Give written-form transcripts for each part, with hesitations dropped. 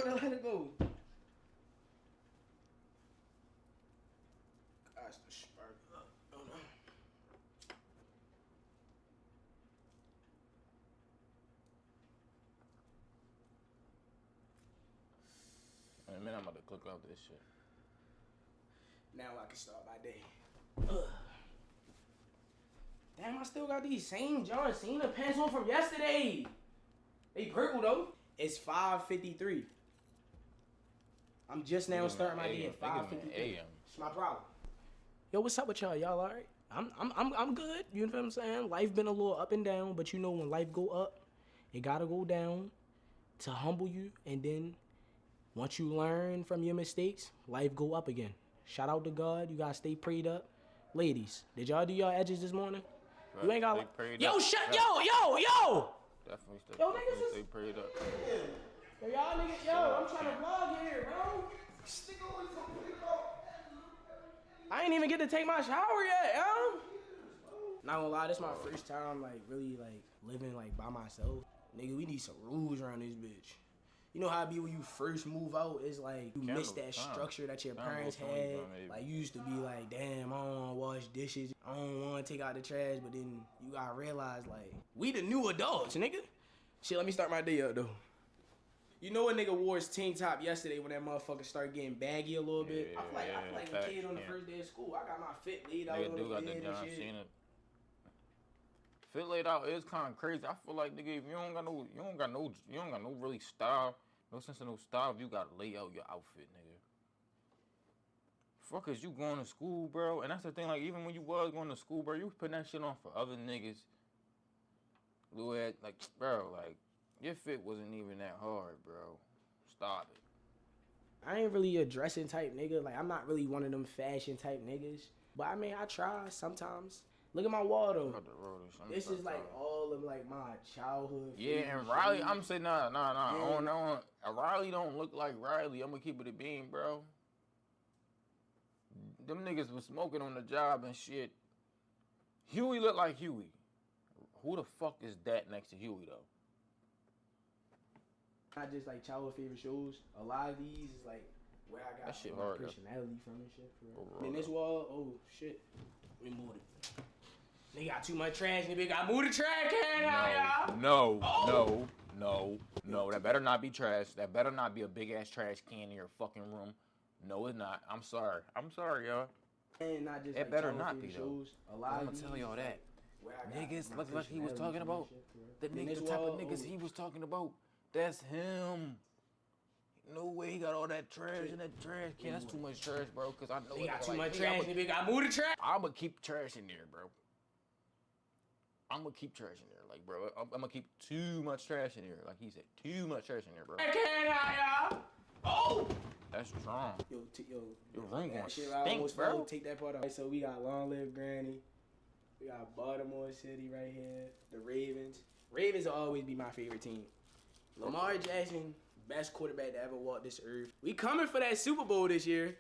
wanna let it go. Gosh, the Sharpe up. Oh no. In a minute, I'm about to click off this shit. Now I can start my day. Ugh. Damn, I still got these same John Cena pants on from yesterday. They purple though. It's 5:53. I'm just now starting my day at 5:53. It's my problem. Yo, what's up with y'all? Y'all all right? I'm good. You know what I'm saying? Life been a little up and down, but you know when life go up, it gotta go down to humble you, and then once you learn from your mistakes, life go up again. Shout out to God. You gotta stay prayed up. Ladies, did y'all do y'all edges this morning? Right. You ain't got yo, shut right. Yo! Definitely stay prayed up. Yo, y'all niggas, yo, I'm trying to vlog here, bro. I ain't even get to take my shower yet, yo. Not gonna lie, this is my first time, like, really, like, living, like, by myself. Nigga, we need some rules around this bitch. You know how it be when you first move out, it's like, you miss that structure that your parents had. Like, you used to be like, damn, I don't wanna wash dishes. I don't wanna take out the trash, but then you gotta realize, like, we the new adults, nigga. Shit, let me start my day up, though. You know a nigga wore his tank top yesterday when that motherfucker started getting baggy a little bit? I feel like a kid on the first day of school. I got my fit laid out on the bed and shit. Fit laid out is kind of crazy. I feel like, nigga, if you don't got no really style, no sense of no style, if you gotta lay out your outfit, nigga. Fuck is you going to school, bro? And that's the thing, like, even when you was going to school, bro, you was putting that shit on for other niggas. Like, bro, like, your fit wasn't even that hard, bro. Stop it. I ain't really a dressing type nigga. Like, I'm not really one of them fashion type niggas. But, I mean, I try sometimes. Look at my wall, though. This is, like, all of, like, my childhood. Yeah, and Riley, I'm saying, nah. Riley don't look like Riley. I'm gonna keep it a beam, bro. Them niggas was smoking on the job and shit. Huey look like Huey. Who the fuck is that next to Huey, though? Not just like childhood favorite shows. A lot of these is like where I got my personality from and shit. And this wall, oh shit, we moved it. They got too much trash. Nigga got move the trash can out, y'all. No. That better not be trash. That better not be a big ass trash can in your fucking room. No, it's not. I'm sorry, y'all. And not just it like better not be shows. Though. I'm gonna tell y'all that. Niggas look like he was talking about. The type of niggas he was talking about. That's him. No way he got all that trash in that trash can. That's too much trash, bro. Cause I know he got too much trash. Nigga got move the trash. I'ma keep trash in there, bro. I'ma keep trash in there, like, bro. I'm gonna keep too much trash in there, like he said. Too much trash in there, bro. Y'all. Oh. That's strong. Yo, your room going stink, bro. Take that part out. So we got Long Live Granny. We got Baltimore City right here. The Ravens. Ravens will always be my favorite team. Lamar Jackson, best quarterback to ever walk this earth. We coming for that Super Bowl this year.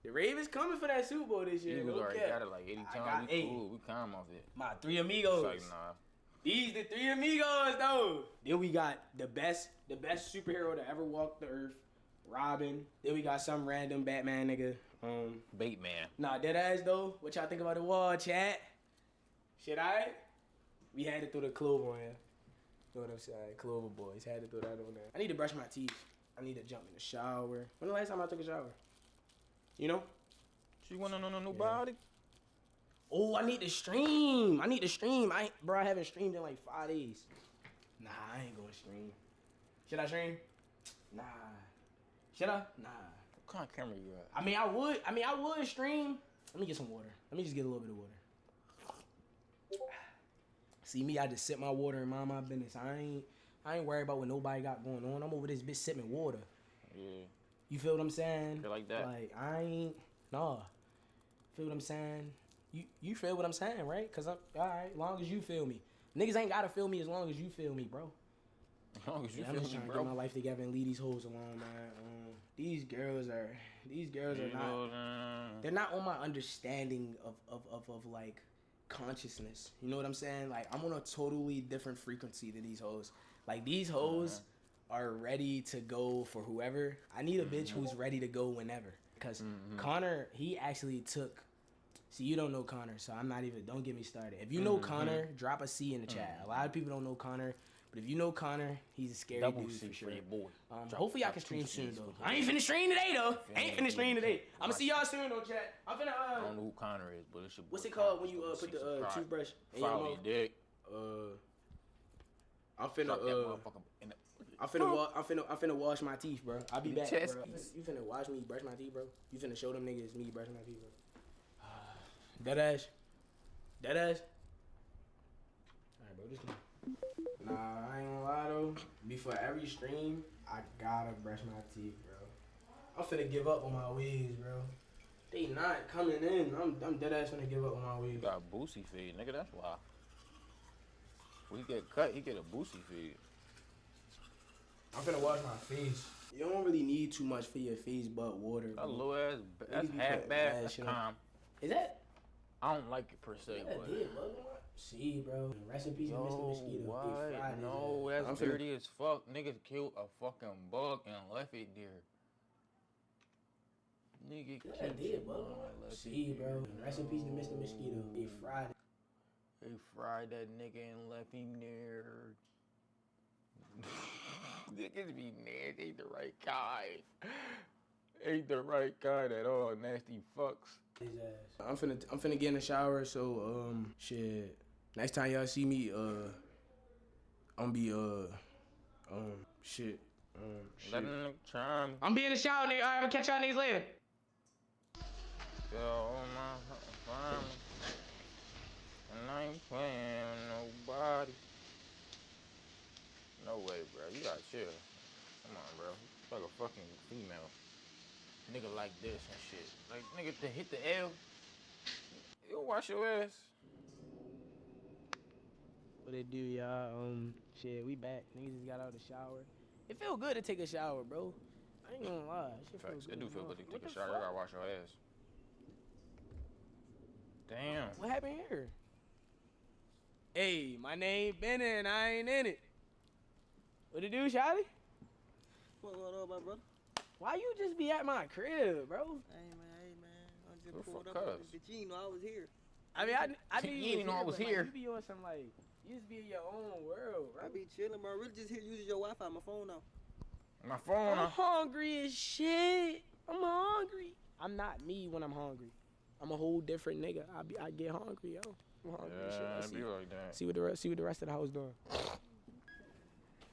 The Ravens coming for that Super Bowl this year. Eagles already got it like 80 times. We cool. We calm off it. My three amigos. Like, nah. These the three amigos, though. Then we got the best superhero to ever walk the earth, Robin. Then we got some random Batman nigga. Bateman. Nah, dead ass though. What y'all think about the wall, chat? Shit, alright? We had to throw the Clover on here. You know what I'm saying? Clover boys. Had to throw that on there. I need to brush my teeth. I need to jump in the shower. When the last time I took a shower? You know? She went on a new body? Oh, I need to stream. I haven't streamed in like 5 days. Nah, I ain't gonna stream. Should I stream? Nah. Should I? Nah. What kind of camera you got? I would stream. Let me get some water. Let me just get a little bit of water. See me, I just sip my water and mind my business. I ain't worried about what nobody got going on. I'm over this bitch sipping water. Yeah. You feel what I'm saying? Feel like that? Like, nah. Feel what I'm saying? You feel what I'm saying, right? Cause I'm alright, long as you feel me. Niggas ain't gotta feel me as long as you feel me, bro. As long as you feel I'm just me, trying bro. to get my life together and leave these hoes alone, man. These girls are not. They're not on my understanding of like consciousness. You know what I'm saying? Like, I'm on a totally different frequency than these hoes. Like, these hoes are ready to go for whoever. I need a bitch who's ready to go whenever. Because Connor, he actually took. See, you don't know Connor, so I'm not even. Don't get me started. If you know Connor, drop a C in the chat. A lot of people don't know Connor, but if you know Connor, he's a scary dude for sure. Boy. Hopefully, I can stream soon though. I ain't finna stream today though. I ain't finna stream today. I'm gonna see y'all soon though, chat. I'm finna. I don't know who Connor is, but it's your boy. What's it called when you put the toothbrush in your mouth? Dick. I'm finna wash my teeth, bro. I'll be back, bro. You finna watch me brush my teeth, bro? You finna show them niggas me brushing my teeth, bro? Deadass. Alright, bro, just nah, I ain't gonna lie though. Before every stream, I gotta brush my teeth, bro. I'm finna give up on my wigs, bro. They not coming in. I'm deadass finna give up on my wigs. You got a boosie feed, nigga. That's why. When he get cut, he get a boosie feed. I'm finna wash my face. You don't really need too much for your face but water. That little ass, that's half bad. That's calm. Is that? I don't like it per se. That did, see, bro. Rest in peace, Mr. Mosquito. What? No, that's dirty as fuck. Niggas killed a fucking bug and left it there. Nigga killed see, bro. Rest in peace to Mr. Mosquito. They fried it. They fried that nigga and left him there. Niggas be nasty. Ain't the right kind. Ain't the right kind at all. Nasty fucks. His ass. I'm finna get in the shower. So shit. Next time y'all see me, I'm be shit. Let him try. I'm be in the shower, nigga. Alright, I'll catch y'all niggas later. Yo, my fine. And I ain't playing with nobody. No way, bro. You gotta chill. Come on, bro. You like a fucking female. Nigga like this and shit. Like, nigga, to hit the L, you wash your ass. What it do, y'all? Shit, we back. Niggas just got out of the shower. It feel good to take a shower, bro. I ain't gonna lie. Shit feel good. It do feel good to take a shower. You gotta wash your ass. Damn. What happened here? Hey, my name Bennett and I ain't in it. What it do, Shotty? What's going on, my brother? Why you just be at my crib, bro? Hey, man. I just pulled up on this bitch. You know I was here. I mean, I knew you didn't know I was here. Like, you be on some, like, you just be in your own world, bro. I be chilling, bro. Really just here using your Wi-Fi. My phone now. My phone I'm hungry as shit. I'm hungry. I'm not me when I'm hungry. I'm a whole different nigga. I get hungry, yo. I'm hungry as shit. Be like that. See what the rest of the house doing.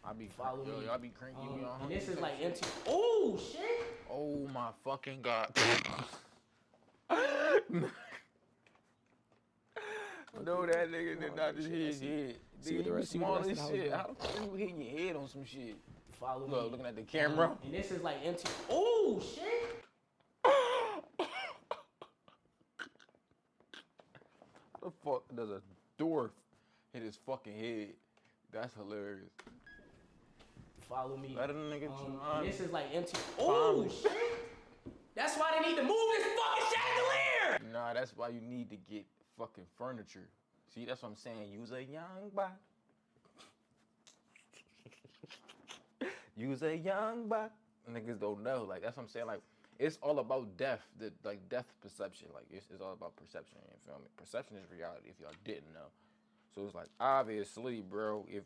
I be following me. I be cranky. And this is like empty. Oh shit! Oh my fucking god! No, that nigga did not just hit his head. See what the rest small as shit. How the fuck you hitting your head on some shit? Follow me. Look, looking at the camera. And this is like empty. Oh shit! The fuck does a dwarf hit his fucking head? That's hilarious. Follow me. Let a nigga and this is like empty. Oh shit! That's why they need to move this fucking chandelier! Nah, that's why you need to get fucking furniture. See, that's what I'm saying. Use a young buck. Use a young buck. Niggas don't know. Like, that's what I'm saying. Like, it's all about death. Death perception. Like, it's all about perception. You feel me? Perception is reality, if y'all didn't know. So it's like, obviously, bro, if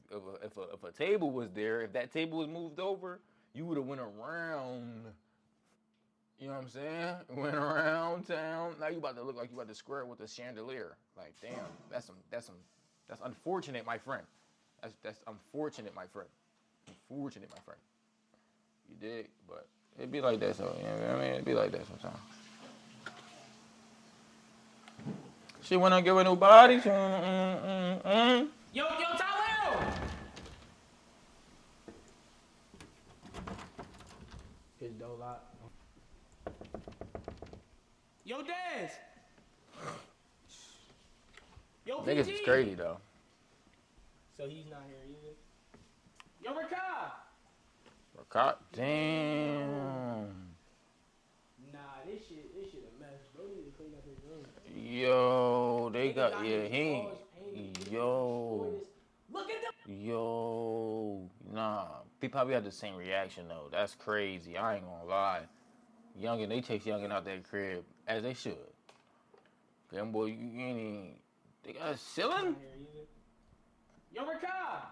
a table was there, if that table was moved over, you would have went around. You know what I'm saying? Went around town. Now you about to look like you about to square with a chandelier. Like, damn, that's unfortunate, my friend. That's unfortunate, my friend. Unfortunate, my friend. You dig? But it be like that, so, you know what I mean? It be like that sometimes. She wanna give a new body. Yo, Tyler! His door lock. Yo, Dez! Yo, PG! Niggas is crazy, though. So he's not here either? Yo, Rakai! Rakai? Damn. Nah, this shit a mess. Bro need to clean up his room. Yo, they got, yo. Look at them! Yo, nah. He probably had the same reaction though. That's crazy. I ain't gonna lie. Youngin, they chase Youngin out that crib as they should. Them boy, you ain't even. They got a ceiling? Yo, Ricardo!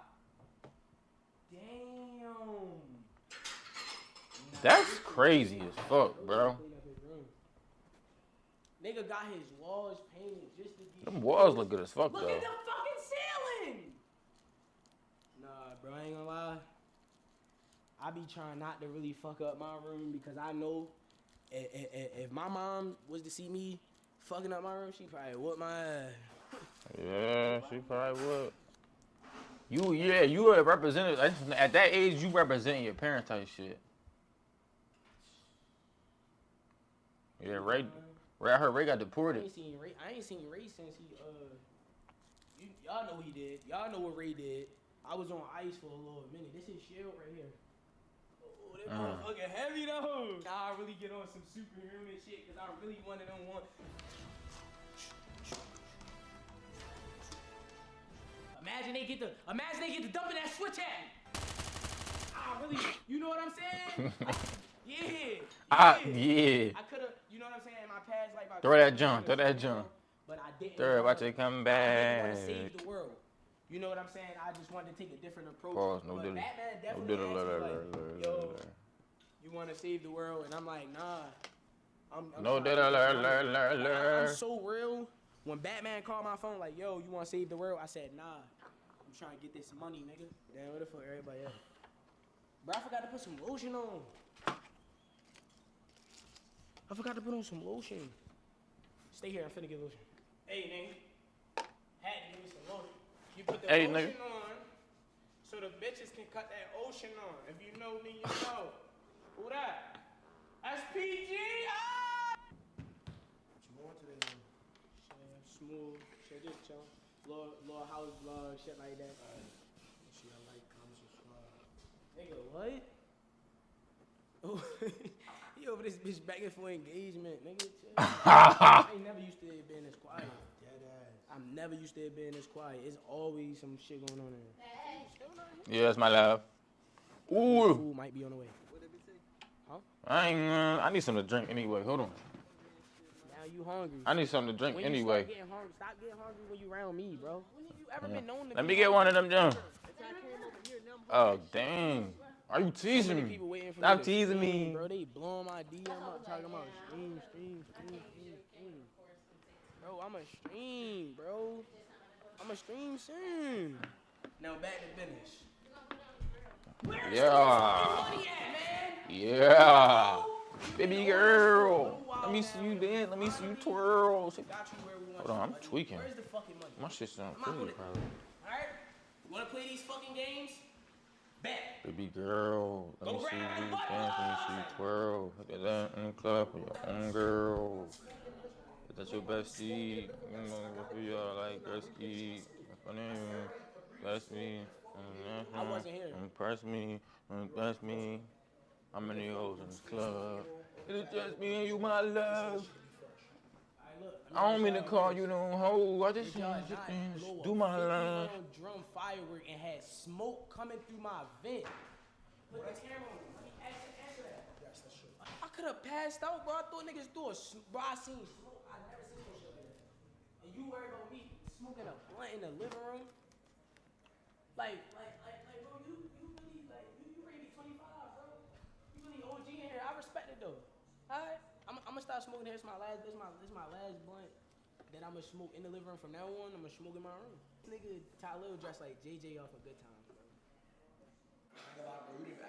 Damn. That's crazy as fuck, bro. Nigga got his walls painted just to get. Them walls look good as fuck, Look though. at the fucking ceiling! Nah, bro, I ain't gonna lie. I be trying not to really fuck up my room because I know if my mom was to see me fucking up my room, she probably whoop my ass. Yeah, she probably would. You are a representative. At that age, you represent your parents type shit. Yeah, Ray. I heard Ray got deported. I ain't seen Ray since he y'all know what he did. Y'all know what Ray did. I was on ice for a little minute. This is shield right here. Oh, that motherfucking heavy though. Now I really get on some superhuman shit because I'm really one of them one. Imagine they get the dumping that switch at me. Really, you know what I'm saying? Yeah. Yeah. I could've, you know what I'm saying? My past life. Throw that jump. But I didn't. Watch it come back. I didn't want to save the world. You know what I'm saying? I just wanted to take a different approach. Pause. No but diddle. Batman definitely asked me like, yo, you want to save the world? And I'm like, nah. I'm so real. When Batman called my phone like, yo, you want to save the world? I said, nah. I'm trying to get this money, nigga. Damn, where the fuck everybody at? Bro, I forgot to put some lotion on. Stay here, I'm finna get lotion. Hey, nigga. Had to give me some lotion. You put the lotion on so the bitches can cut that ocean on. If you know me, you know. Who that? SPG! Ah! What you want today, man? Smooth. Shit, just chill. Little house vlog, shit like that. Shit, I like, comment, subscribe. Nigga, what? Oh, he over this bitch begging for engagement, nigga. I ain't never used to it being this quiet. I'm never used to it being this quiet. It's always some shit going on in here. Yeah, that's my love. Ooh. Food might be on the way. Huh? I need something to drink anyway. Hold on. Now you hungry. I need something to drink when anyway. Stop getting hungry when you around me, bro. When have you ever been known to Let me get one of them, John. Oh, dang. Are you teasing me? Stop teasing me. Bro, they blowing my DM up talking about stream. Bro, I'm a stream, bro. I'm a stream soon. Now back to business. Where's the money at, man? Yeah. Baby girl. Let me see you dance. Let me see you twirl. Hold on, I'm tweaking. Where's the fucking money? My shit's not pretty, probably. Alright? You wanna play these fucking games? Bet. Baby girl, let me see you dance, let me see you twirl. Look at that in the club for your own girl. Is that your bestie? You know, if you are like Gretzky, bless me, I wasn't here. impress me, bless me. How many hoes in this club? It's just me and you, my love. I don't mean to call you no hoe. I just do my love. Drum firework and had smoke coming through my vent. Put the camera on. Answer that. Yes, that's true. I could have passed out, bro. I thought niggas do a bro. I seen smoke. I never seen no shit like that. And you worried about me smoking a blunt in the living room? Like, bro, you really like you ready to be 25, bro? You really OG in here. I respect it though. Alright, I'm gonna stop smoking here. This my last blunt that I'm gonna smoke in the living room from now on. I'm gonna smoke in my room. Nigga, Tyler dressed like JJ off a Good Times, bro.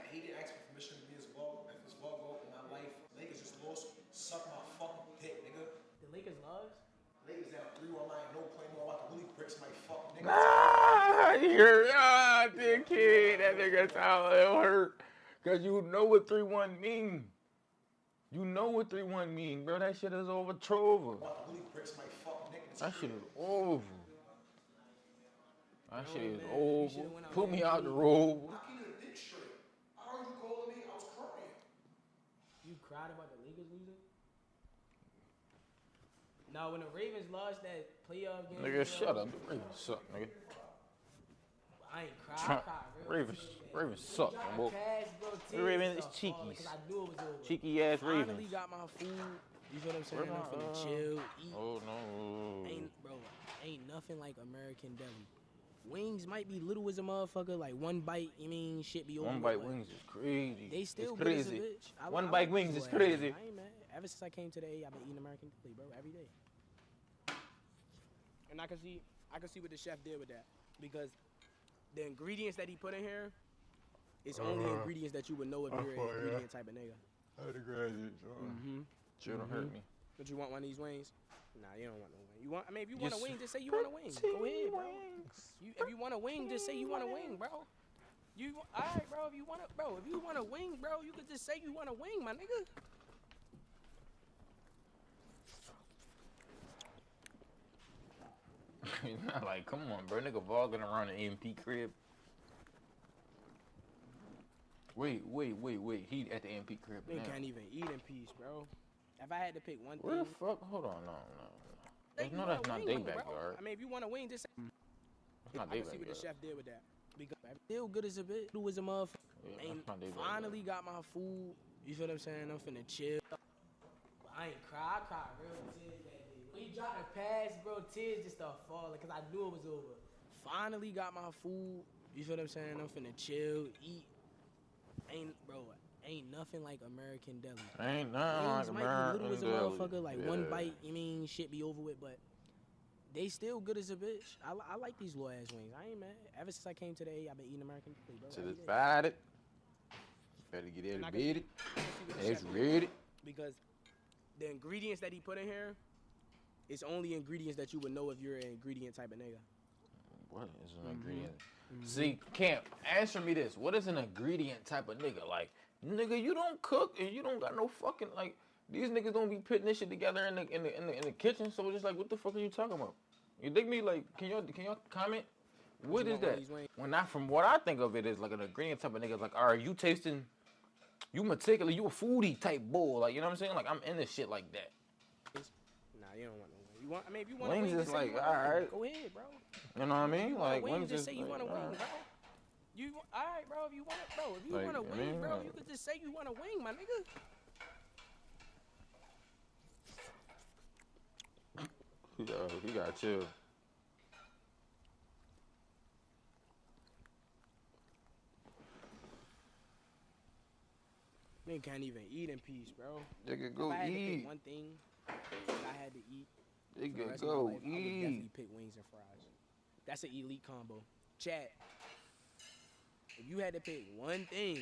He didn't ask for permission to be his vlog. If his vlog go up in my life, Lakers just lost. Suck my fucking dick, nigga. The Lakers lost? Lakers down 3-1 line, no play more. I'm about to really break somebody fucking nigga. Dickhead. That nigga Tyler hurt. Cause you know what 3-1 mean. You know what 3-1 mean, bro. That shit is over. Trover. That shit is over. That shit is over. Put me out the road. I heard you calling me. I was crying. You cried about the Lakers losing? No, when the Ravens lost that playoff game. Nigga, shut up. The Ravens suck, nigga. I ain't cry. Trump, I cried Ravens suck, bro. Ravens is cheekies. Cheeky ass Ravens. Finally got my food. You feel what I'm saying? I'm finna chill, eat. Oh no. Ain't nothing like American deli. Wings might be little as a motherfucker, like one bite, you mean shit be over. One bite wings is crazy. They still it's good as a crazy. bitch. One bite wings is crazy. I ain't mad. Ever since I came to the A, I've been eating American deli, bro, every day. And I can see what the chef did with that, because the ingredients that he put in here is only ingredients that you would know if you're an ingredient type of nigga. I had to graduate, Chill, don't hurt me. But you want one of these wings? Nah, you don't want no wing. You want? I mean, if you want a wing, just say you want a wing. Go ahead, bro. If you want a wing, just say you want a wing, bro. All right, bro. If you want a wing, bro, you could just say you want a wing, my nigga. Like, come on, bro. Nigga vlogging around the AMP crib. Wait. He at the AMP crib They now. can't even eat in peace, bro. If I had to pick one Where thing. the fuck? Hold on, no. That's not their backyard. I mean, if you want a wing, just say. That's not I their can see what the backyard. chef did with that. Because I'm still good as a bitch. Who was a motherfucker. Yeah, that's not their backyard. Finally got my food. You feel what I'm saying? I'm finna chill. I ain't cry. I cried real tears that day. When he dropped the pass, bro, tears just started falling because I knew it was over. Finally got my food. You feel what I'm saying? I'm finna chill, eat. Ain't nothing like American deli. Ain't nothing like Wings might be little as a American motherfucker, like deli. one bite, you mean shit be over with, but they still good as a bitch. I like these little ass wings. I ain't mad. Ever since I came to the A, I've been eating American deli, bro. To every the day. side it. Better get educated. It's ready. Because the ingredients that he put in here is only ingredients that you would know if you're an ingredient type of nigga. What is an ingredient? See, Camp, answer me this. What is an ingredient type of nigga? Like, nigga, you don't cook and you don't got no fucking, like, these niggas don't be putting this shit together in the kitchen. So it's just like, what the fuck are you talking about? You dig me? Like, can y'all comment? What is that? From what I think of it is like an ingredient type of nigga. Like, all right, you tasting, you meticulous, you a foodie type bull. Like, you know what I'm saying? Like, I'm in this shit like that. Nah, you don't want no wing. If you want wings a wing, is like, all right. go ahead, bro. You know what I mean? Like, wings, just is say you want a wing, bro. All right, bro. If you want it, bro. If you want a wing, bro, you could just say you want a wing, my nigga. He got chill. Nigga can't even eat in peace, bro. Nigga, go if I had to eat. pick one thing that I had to eat. Nigga, go go I would eat. definitely pick wings and fries. That's an elite combo. Chat. If you had to pick one thing,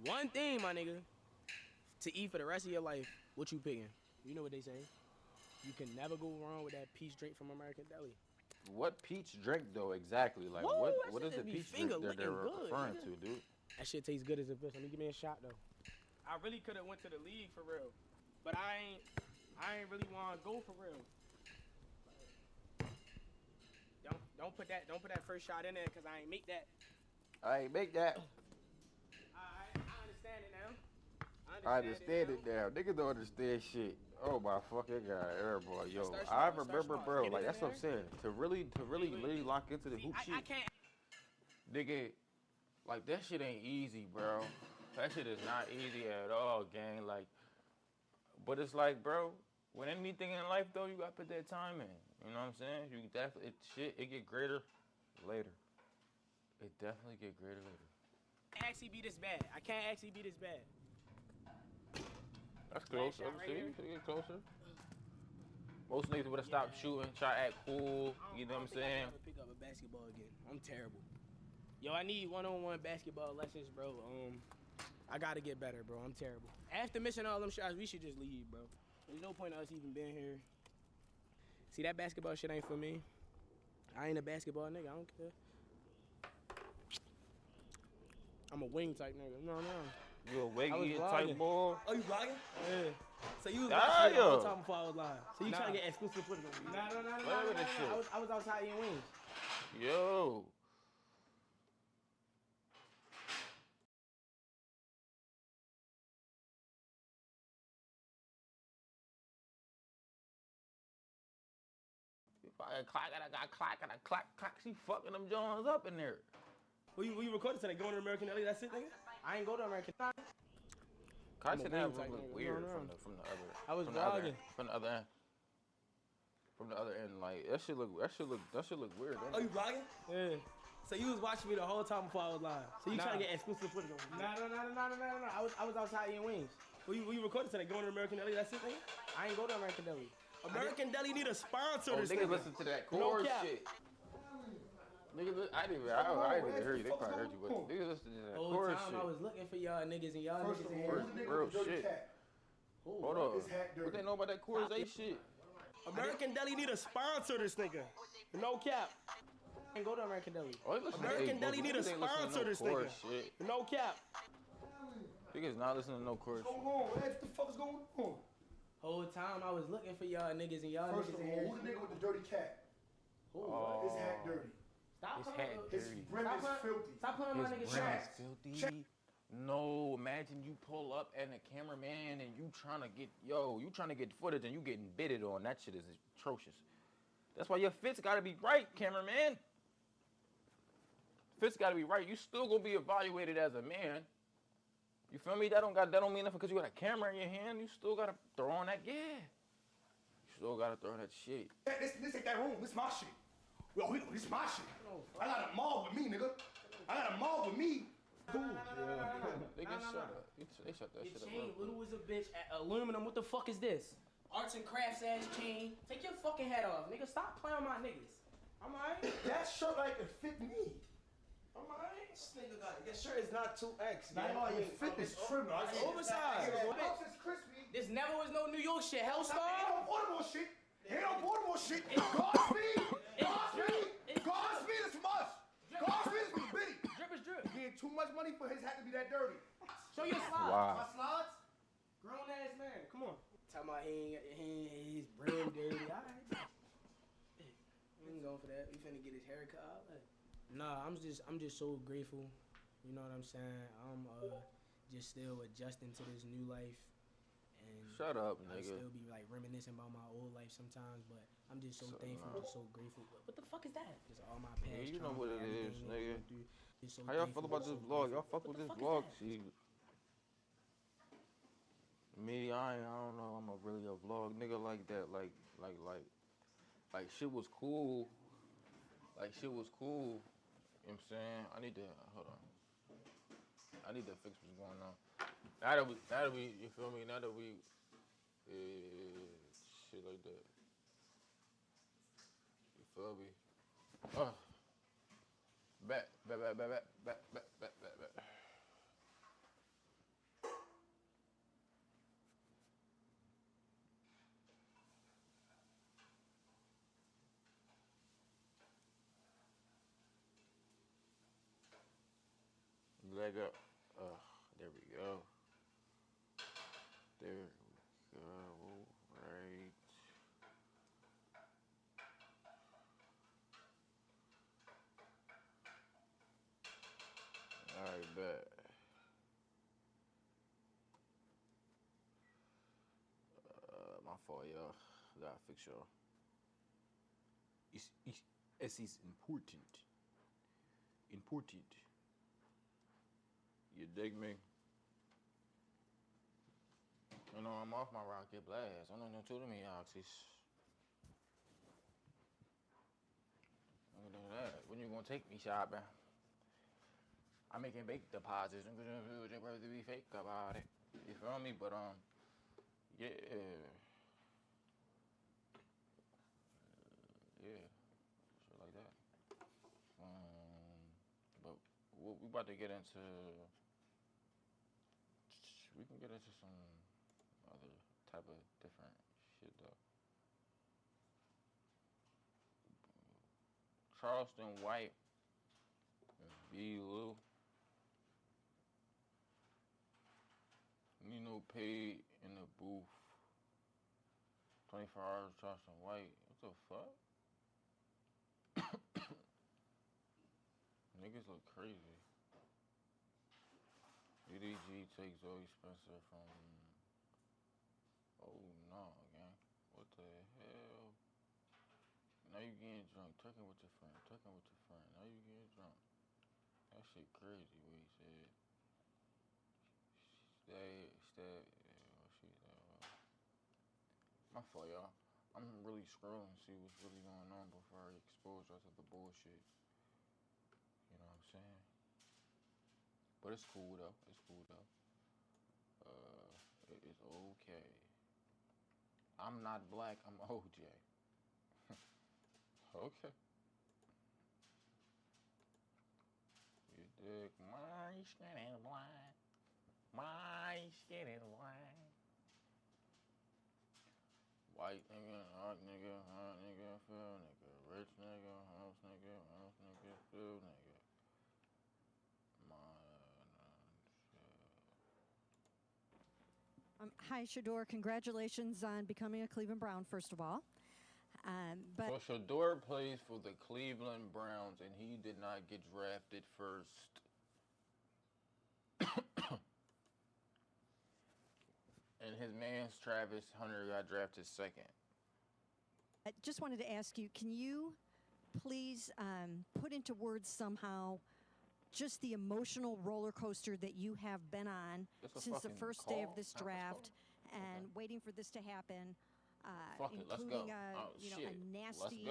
my nigga, to eat for the rest of your life, what you picking? You know what they say. You can never go wrong with that peach drink from American Deli. What peach drink though exactly? Like Whoa, what is the peach drink that they're referring to, dude? That shit tastes good as a bitch. Let me give me a shot though. I really could have went to the league for real, but I ain't really want to go for real. Don't put that first shot in there because I ain't make that. I ain't make that. I understand it now. I understand it now. Niggas don't understand shit. Oh my fucking god, everybody, yo. I remember, bro. Like that's what I'm saying. To really lock into the hoop shit. I can't. Nigga, like that shit ain't easy, bro. That shit is not easy at all, gang. Like, but it's like, bro, with anything in life though, you gotta put that time in. You know what I'm saying? You definitely it get greater later. It definitely get greater later. I can't actually be this bad. I can't actually be this bad. That's closer. See, it get closer. Most niggas would have stopped shooting, try to act cool. You know what I'm saying? I'm pick up a basketball again. I'm terrible. Yo, I need one-on-one basketball lessons, bro. I gotta get better, bro. I'm terrible. After missing all them shots, we should just leave, bro. There's no point in us even being here. See, that basketball shit ain't for me. I ain't a basketball nigga. I don't care. I'm a wing type nigga. No. You a wiggy type boy? Oh, you vlogging? Yeah. So you was Ah, watching it all yo. the time before I was live. So you trying to get exclusive footage of me? No. I was outside eating wings. Yo. Clack. She fucking them Jones up in there. Were you recording tonight? Going to American Deli? That's it, nigga? I ain't go to American Deli. Kai said that look weird from the other. I was vlogging. From the other end. From the other end, like that shit look weird. Oh, you vlogging? Yeah. So you was watching me the whole time before I was live. So you trying to get exclusive footage on me? No. I was outside eating wings. Were you recording tonight? Going to American Deli? That's it, nigga? I ain't go to American Deli. American Deli need a sponsor. Oh, niggas listen to that chorus shit. Niggas, I didn't even hear you. They probably heard you, but niggas listen to that chorus shit. I was looking for y'all niggas and y'all niggas in here. Real shit. Hold on. What they know about that chorus A shit? American Deli need a sponsor this nigga. No cap. I ain't go to American Deli. American Deli need a sponsor this nigga. No cap. Niggas not listening to no chorus. What's going on? What the fuck is going on? Whole time I was looking for y'all niggas and y'all First niggas of in all, here. who the nigga with the dirty cat? His hat dirty. Stop His playing. hat His dirty. brim is filthy. Stop playing my nigga's trash. Filthy. No, imagine you pull up and the cameraman and you trying to get footage and you getting bidded on. That shit is atrocious. That's why your fits gotta be right, cameraman. Fits gotta be right. You still gonna be evaluated as a man. You feel me? That don't mean nothing because you got a camera in your hand. You still gotta throw on that, yeah. You still gotta throw that shit. This ain't that room. This my shit. Well, this my shit. I got a mall with me, nigga. I got a mall with me. Dude. They get shut up. They shut that Your shit up. chain, little as a bitch. Aluminum. What the fuck is this? Arts and crafts ass chain. Take your fucking head off, nigga. Stop playing with my niggas. I'm alright. That shirt like it fit me. I'm alright. This nigga got it. Your shirt is not 2X. Now your fit is trim. It's oversized. It's crispy. This never was no New York shit. Ain't Hellstar. no portable shit. Ain't no portable shit. Godspeed. Godspeed is from us. Godspeed is from Biddy. Drip is drip. He getting too much money for his hat to be that dirty. Show your slides. Wow. My slides? Grown ass man. Come on. Talking about he ain't his brim dirty. Alright. We ain't going for that. We finna get his hair cut out. Nah, I'm just so grateful. You know what I'm saying? I'm just still adjusting to this new life. And Shut up, I nigga. still be like reminiscing about my old life sometimes, but I'm just so thankful, just so grateful. What the fuck is that? Just all my past. Yeah, you know what it is, nigga. So How y'all feel about this vlog? Y'all fuck with this vlog? See, me, I don't know. I'm really a vlog nigga like that. Like shit was cool. Like shit was cool. You know what I'm saying? I need to hold on. I need to fix what's going on. Now that we, you feel me? Now that we, shit like that. You feel me? Back. Leg up. There we go. There we go. Right. Alright, bet. My fault, y'all. Gotta fix y'all. It's important. Important. You dig me? You know, I'm off my rocket blast. I don't know too many oxys. Look at that. When you gonna take me shopping? I'm making bake deposits. I'm gonna be fake about it. You feel me? But yeah. Yeah. Shit like that. But we about to get into. We can get into some other type of different shit though. Charleston White, B. Lou, Nino paid in the booth. 24 hours Charleston White. What the fuck? Niggas look crazy. EDG takes Zoe Spencer from. Oh no, gang. What the hell? Now you getting drunk? Talking with your friend. Talking with your friend. Now you getting drunk. That shit crazy what he said. Stay. What she said. My fault, y'all. I'm really scrolling to see what's really going on before I expose y'all to the bullshit. You know what I'm saying? But it's cool though. It is okay. I'm not black. I'm OJ. Okay. You dig? My skin is black. My skin is black. White nigga, hot nigga, feel nigga, rich nigga, house nigga, feel nigga. Hi, Shador. Congratulations on becoming a Cleveland Brown, first of all. So Shador plays for the Cleveland Browns, and he did not get drafted first. And his man's Travis Hunter got drafted second. I just wanted to ask you, can you please put into words somehow just the emotional roller coaster that you have been on since the first day of this draft and waiting for this to happen, including a nasty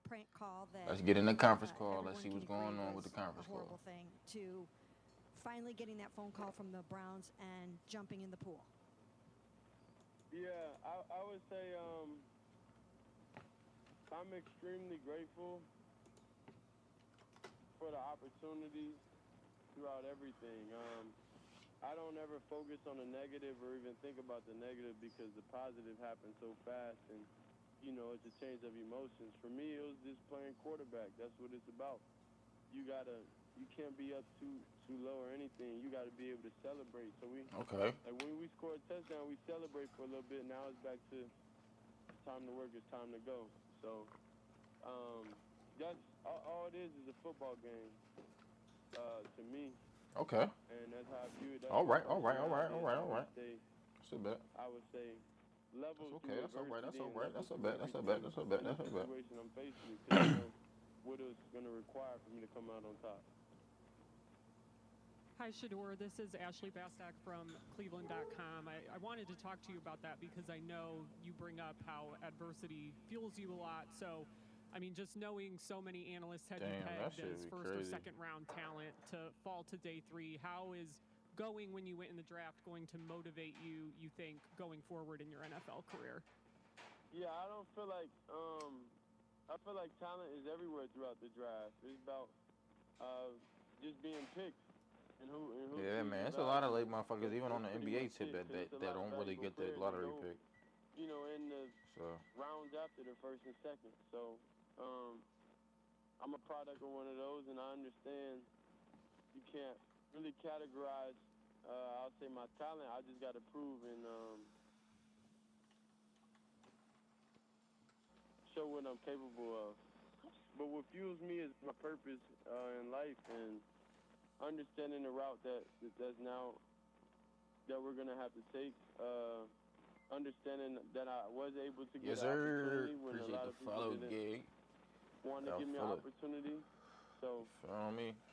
prank call that... Let's get in the conference call. Let's see what's going on with the conference call. Horrible thing to finally getting that phone call from the Browns and jumping in the pool. Yeah, I would say I'm extremely grateful for the opportunities throughout everything. I don't ever focus on the negative or even think about the negative because the positive happens so fast and, you know, it's a change of emotions. For me, it was just playing quarterback. That's what it's about. You can't be up too low or anything. You got to be able to celebrate. So like when we score a touchdown, we celebrate for a little bit. Now it's back to time to work. It's time to go. So that's all it is a football game to me. Okay. And that's how I view it. All right. That's a bet. I would say levels. That's okay. That's all right. That's a bet. Situation I'm facing because you know what it's going to require for me to come out on top. Hi, Shador. This is Ashley Bastak from Cleveland.com. I wanted to talk to you about that because I know you bring up how adversity fuels you a lot. So, I mean, just knowing so many analysts had you pegged as first or second round talent to fall to day 3, how is going when you went in the draft going to motivate you think, going forward in your NFL career? Yeah, I don't feel like I feel like talent is everywhere throughout the draft. It's about just being picked. Yeah, man, it's a lot of late motherfuckers, even on the NBA tip, that don't really get the lottery pick. You know, in the rounds after the first and second. So, I'm a product of one of those, and I understand you can't really categorize, I'll say, my talent. I just got to prove and show what I'm capable of. But what fuels me is my purpose in life and understanding the route that's now that we're gonna have to take. Understanding that I was able to get an opportunity when a lot of people didn't want to give me an opportunity. So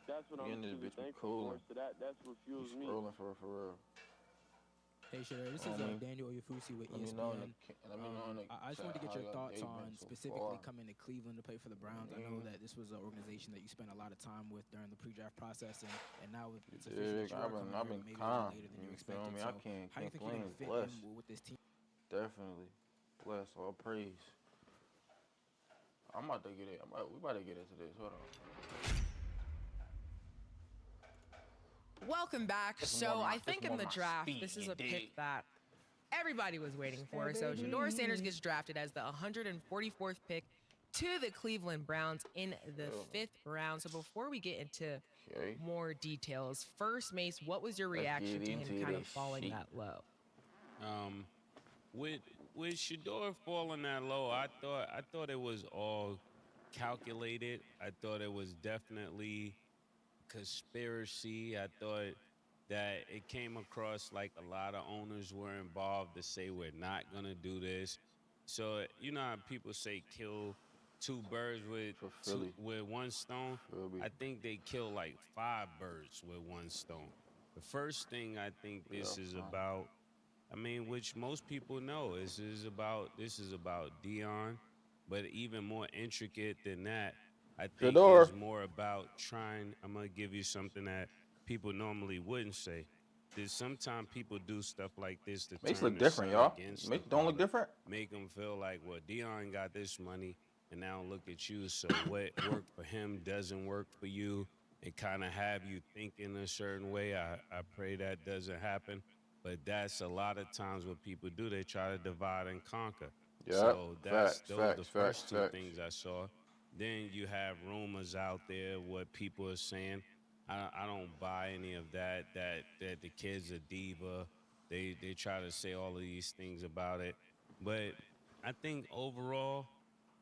that's what I'm truly thankful for. So that's what fuels me. Rolling for real. Hey, Sharpe, this is Daniel Oyefusi with ESPN. I just wanted to get your thoughts on specifically coming to Cleveland to play for the Browns. I know that this was an organization that you spent a lot of time with during the pre-draft process, and now it's official that you are coming here maybe a little later than you expected. So how do you think you're going to fit in with this team? Definitely. Bless, all praise. We about to get into this. Hold on. Welcome back. So I think in the draft, this is a pick that everybody was waiting for. So Shador Sanders gets drafted as the 144th pick to the Cleveland Browns in the 5th round. So before we get into more details, first, Mase, what was your reaction to him kind of falling that low? With Shador falling that low, I thought it was all calculated. I thought it was definitely conspiracy. I thought that it came across like a lot of owners were involved to say we're not gonna do this. So you know how people say kill two birds with one stone. I think they kill like 5 birds with one stone. The first thing I think this is about, I mean, which most people know, this is about Dion, but even more intricate than that, I think is more about trying. I'm gonna give you something that people normally wouldn't say. There's sometimes people do stuff like this to Mase turn look the different, son y'all. against Mase the don't look father, different. make them feel like, well, Dion got this money, and now look at you. So what worked for him doesn't work for you, and kind of have you thinking a certain way. I pray that doesn't happen, but that's a lot of times what people do. They try to divide and conquer. Yep. So Facts. those the first two things I saw. Then you have rumors out there what people are saying. I don't buy any of that. That the kid's a diva. They try to say all of these things about it, but I think overall,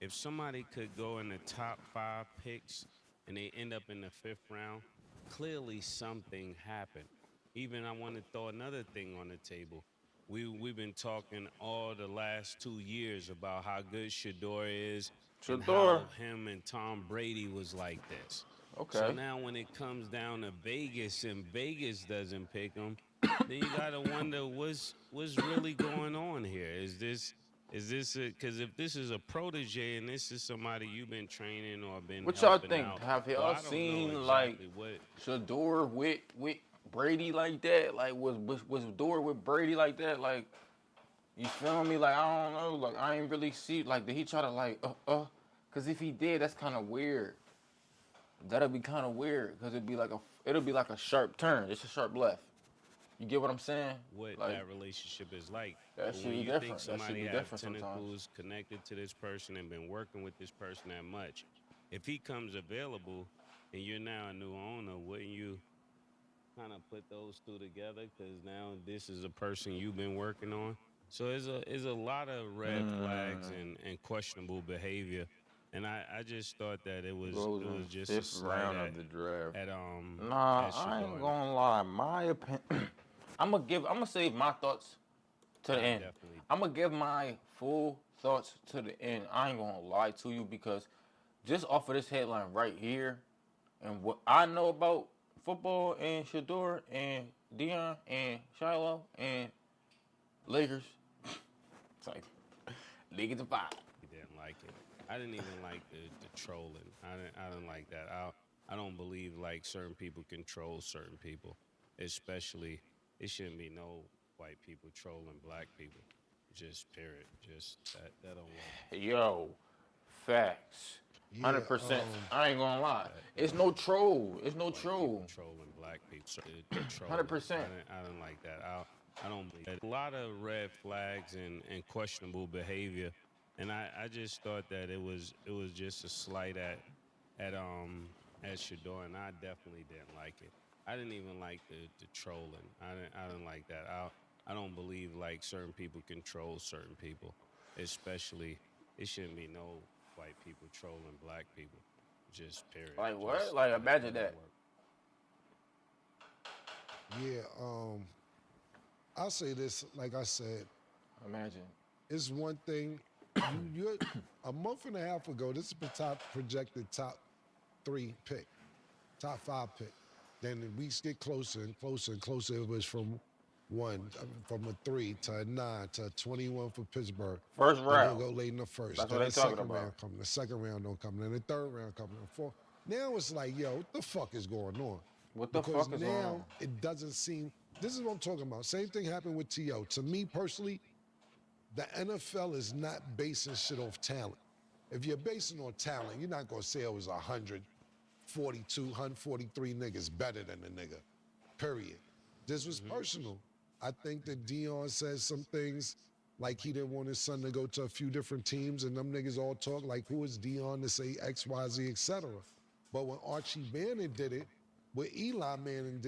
if somebody could go in the top 5 picks and they end up in the 5th round, clearly something happened. Even I want to throw another thing on the table. We've been talking all the last 2 years about how good Shador is and how him and Tom Brady was like this. Okay. So now when it comes down to Vegas and Vegas doesn't pick him, then you gotta wonder what's really going on here. Is this because if this is a protege and this is somebody you've been training or been What y'all helping think? out, Have y'all I don't know seen exactly what Shador with Brady like that? Like was Shador with Brady like that? Like, you feel me? Like, I don't know. Like, I ain't really see. Like, did he try to like Cause if he did, that's kind of weird. That'll be kind of weird. Cause it'll be like a sharp turn. It's a sharp left. You get what I'm saying? What like, that relationship is like. That But when you think somebody has tentacles sometimes. connected to this person and been working with this person that much, if he comes available and you're now a new owner, wouldn't you kind of put those two together? Because now this is a person you've been working on. So it's a lot of red flags and questionable behavior. And I just thought that it was just a 5th slight round of the draft. at Nah, I ain't gonna lie. My opinion, I'm gonna save my thoughts to the end. Definitely. I'm gonna give my full thoughts to the end. I ain't gonna lie to you because just off of this headline right here and what I know about football and Shador and Dion and Shiloh and Lakers, it's like Lakers and 5. He didn't like it. I didn't even like the trolling. I didn't like that. I don't believe like certain people control certain people, especially it shouldn't be no white people trolling black people. Just period. Just that don't work. Yo, facts. 100%. I ain't gonna lie. It's no troll. It's no troll. Trolling black people. 100%. I didn't like that. I don't believe that. A lot of red flags and questionable behavior. And I just thought that it was just a slight at Shador, and I definitely didn't like it. I didn't even like the trolling. I didn't like that. I don't believe like certain people control certain people, especially it shouldn't be no white people trolling black people. Just period. Like what? Like imagine that. Yeah. I'll say this. Like I said. Imagine. It's one thing. You're a month and a half ago. This is the projected top 3 pick, top 5 pick. Then the weeks get closer and closer and closer. It was from a 3 to a 9 to a 21 for Pittsburgh. First round. They'll go late in the first. That's then what they talking second about. round coming. The second round don't come. Then the third round coming. The fourth. Now it's like, yo, what the fuck is going on? What the fuck is going on? It doesn't seem. This is what I'm talking about. Same thing happened with T.O. To me personally, the NFL is not basing shit off talent. If you're basing on talent, you're not gonna say it was 142, 143 niggas better than the nigga. Period. This was personal. I think that Dion says some things like he didn't want his son to go to a few different teams, and them niggas all talk like, who is Dion to say X, Y, Z, etc. But when Archie Manning did it, when Eli Manning,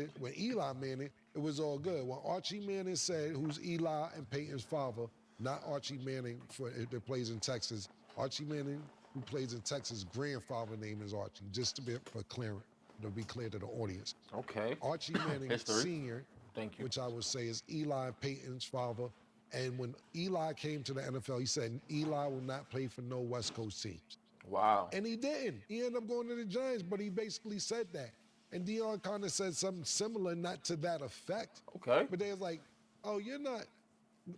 it was all good. When Archie Manning said, who's Eli and Peyton's father, not Archie Manning that plays in Texas. Archie Manning, who plays in Texas, grandfather name is Archie, just to be clear to the audience. Okay. Archie Manning Sr., thank you, which I would say is Eli and Peyton's father. And when Eli came to the NFL, he said Eli will not play for no West Coast teams. Wow. And he didn't. He ended up going to the Giants, but he basically said that. And Deion kind of said something similar, not to that effect. Okay. But they was like, oh, you're not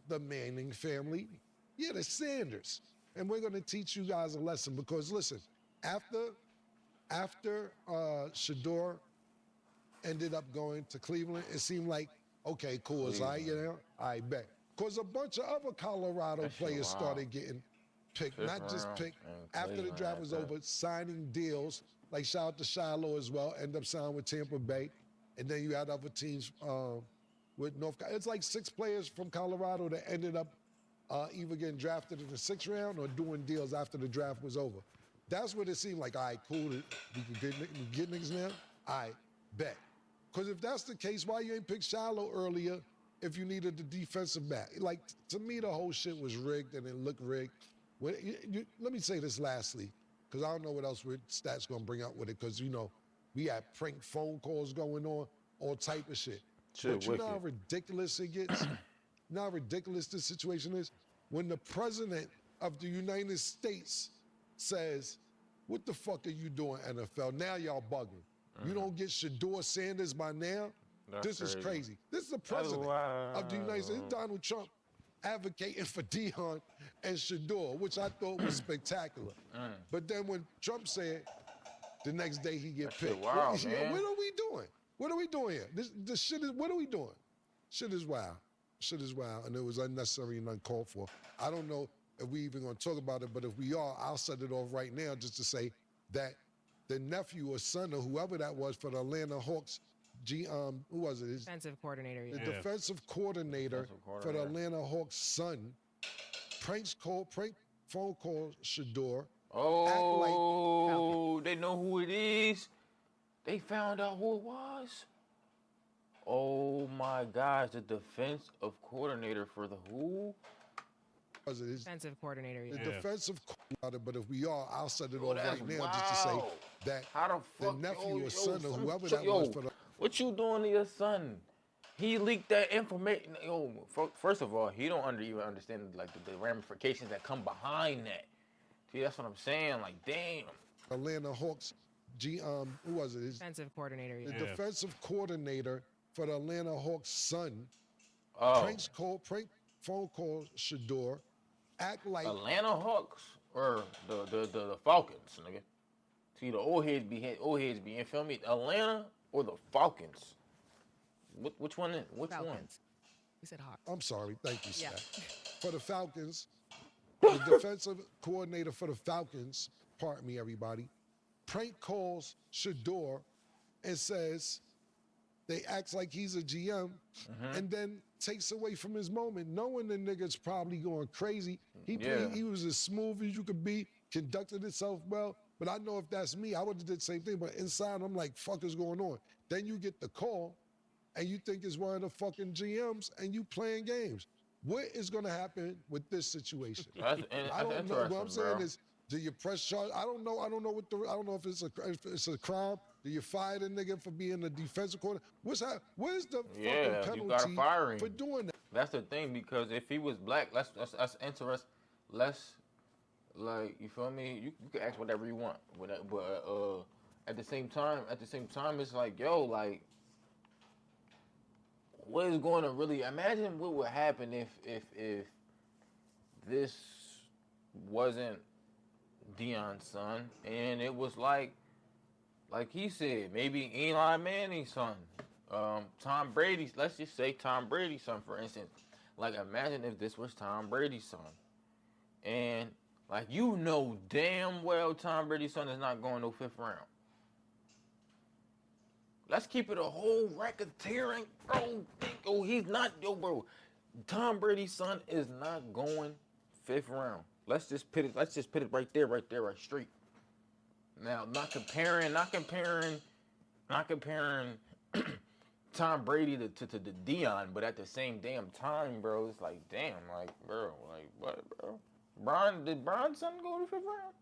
the Manning family. You're the Sanders. And we're going to teach you guys a lesson because, listen, after Shador ended up going to Cleveland, it seemed like, okay, cool, it's all right, you know? I bet. Because a bunch of other Colorado players started getting picked, not just picked after the draft was over, signing deals. Like shout out to Shiloh as well, end up signing with Tampa Bay. And then you had other teams with North Carolina. It's like 6 players from Colorado that ended up either getting drafted in the 6th round or doing deals after the draft was over. That's what it seemed like. All right, cool, we can get niggas now? I bet. Because if that's the case, why you ain't picked Shiloh earlier if you needed the defensive back? Like, to me, the whole shit was rigged and it looked rigged. Let me say this lastly, because I don't know what else Stats going to bring out with it, because, you know, we had prank phone calls going on, all type of shit. But you know how ridiculous it gets? You know how ridiculous this situation is? When the president of the United States says, what the fuck are you doing, NFL? Now y'all bugging. You don't get Shador Sanders by now? This is crazy. This is the president of the United States, Donald Trump, advocating for Deion and Shador, which I thought was spectacular. But then when Trump said, the next day he get picked. Wow, man. What are we doing? What are we doing here? This shit is, what are we doing? Shit is wild. Shit is wild, and it was unnecessary and uncalled for. I don't know if we even gonna talk about it, but if we are, I'll set it off right now just to say that the nephew or son or whoever that was for the Atlanta Hawks, who was it? Defensive coordinator. The defensive coordinator for the Atlanta Hawks' son, prank phone call Shador. Oh, they know who it is. They found out who it was. Oh my gosh, the defensive coordinator for the who? Defensive coordinator. The defensive coordinator, but if we are, I'll set it off right now just to say that the nephew or son or whoever that was for the. What you doing to your son? He leaked that information. Yo, first of all, he don't even understand like the ramifications that come behind that. See, that's what I'm saying. Like, damn. Atlanta Hawks, who was it? Defensive coordinator. The defensive coordinator for the Atlanta Hawks' son. Prank phone call Shador. Act like Atlanta Hawks or the Falcons, nigga. See, the old heads be you feel me? Atlanta or the Falcons? Which one? Which Falcons. one? We said Hawks. I'm sorry. Thank you, Stat. Yeah. For the Falcons, the defensive coordinator for the Falcons, pardon me, everybody, prank calls Shador and says they acts like he's a GM and then takes away from his moment, knowing the nigga's probably going crazy. He was as smooth as you could be, conducted himself well. But I know if that's me, I would have did the same thing. But inside, I'm like, fuck is going on? Then you get the call, and you think it's one of the fucking GMs, and you playing games. What is going to happen with this situation? I don't know. What I'm saying is, do you press charge? I don't know. I don't know if it's a crime. Do you fire the nigga for being a defensive coordinator? Where's the fucking penalty fire him for doing that? That's the thing, because if he was black, that's interesting. Like, you feel me? You can ask whatever you want, but at the same time, it's like, yo, like, what is going to really imagine what would happen if this wasn't Deion's son and it was like he said, maybe Eli Manning's son, Tom Brady's. Let's just say Tom Brady's son, for instance. Like, imagine if this was Tom Brady's son, and like, you know damn well Tom Brady's son is not going no 5th round. Let's keep it a whole racketeering, bro. He's not, bro. Tom Brady's son is not going 5th round. Let's just put it right there, right straight. Now, not comparing Tom Brady to the Deion, but at the same damn time, bro, it's like, damn, like, bro, like, what, bro? Did Bron's son go to 5th round?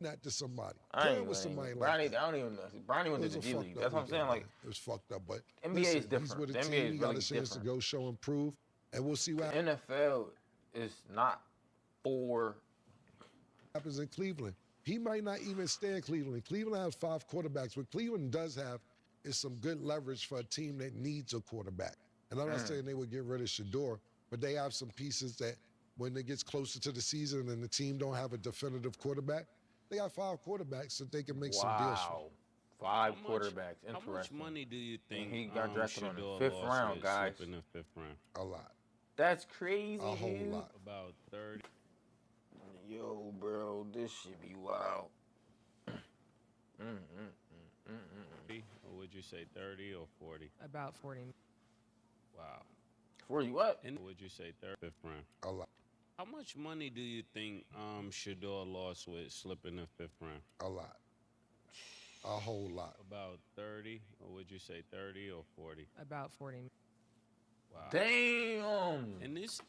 Not to somebody. Playing with somebody like that. I don't even know. Bronny went to the G League. That's what I'm saying. Like, it was fucked up, but NBA is different. He's with a The team. NBA is He got really a chance to different. go show and prove, and we'll see what happens. NFL is not 4. Happens in Cleveland. He might not even stay in Cleveland. Cleveland has 5 quarterbacks. What Cleveland does have is some good leverage for a team that needs a quarterback. And I'm not saying they would get rid of Shador, but they have some pieces that when it gets closer to the season and the team don't have a definitive quarterback, they got 5 quarterbacks that they can make some deals for. 5 quarterbacks. Interesting. How much money do you think and he got drafted on the Shador 5th round, guys? In the 5th round? A lot. That's crazy. A whole lot. About 30. Yo, bro, this shit be wild. Or would you say 30 or 40? About 40. Wow. 40 what? And would you say 5th round? A lot. How much money do you think Shador lost with slipping the 5th round? A lot. A whole lot. About 30, or would you say 30 or 40? About 40. Wow. Damn. And this,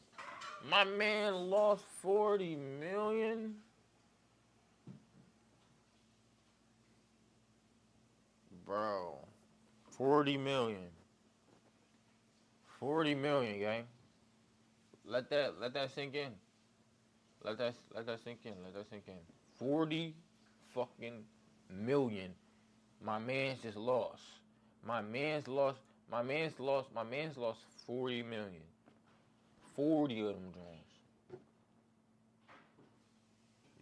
my man lost 40 million. Bro, 40 million. 40 million, gang. Let that sink in. Let that sink in. Let that sink in. 40 fucking million. My man's just lost. My man's lost 40 million. 40 of them joints.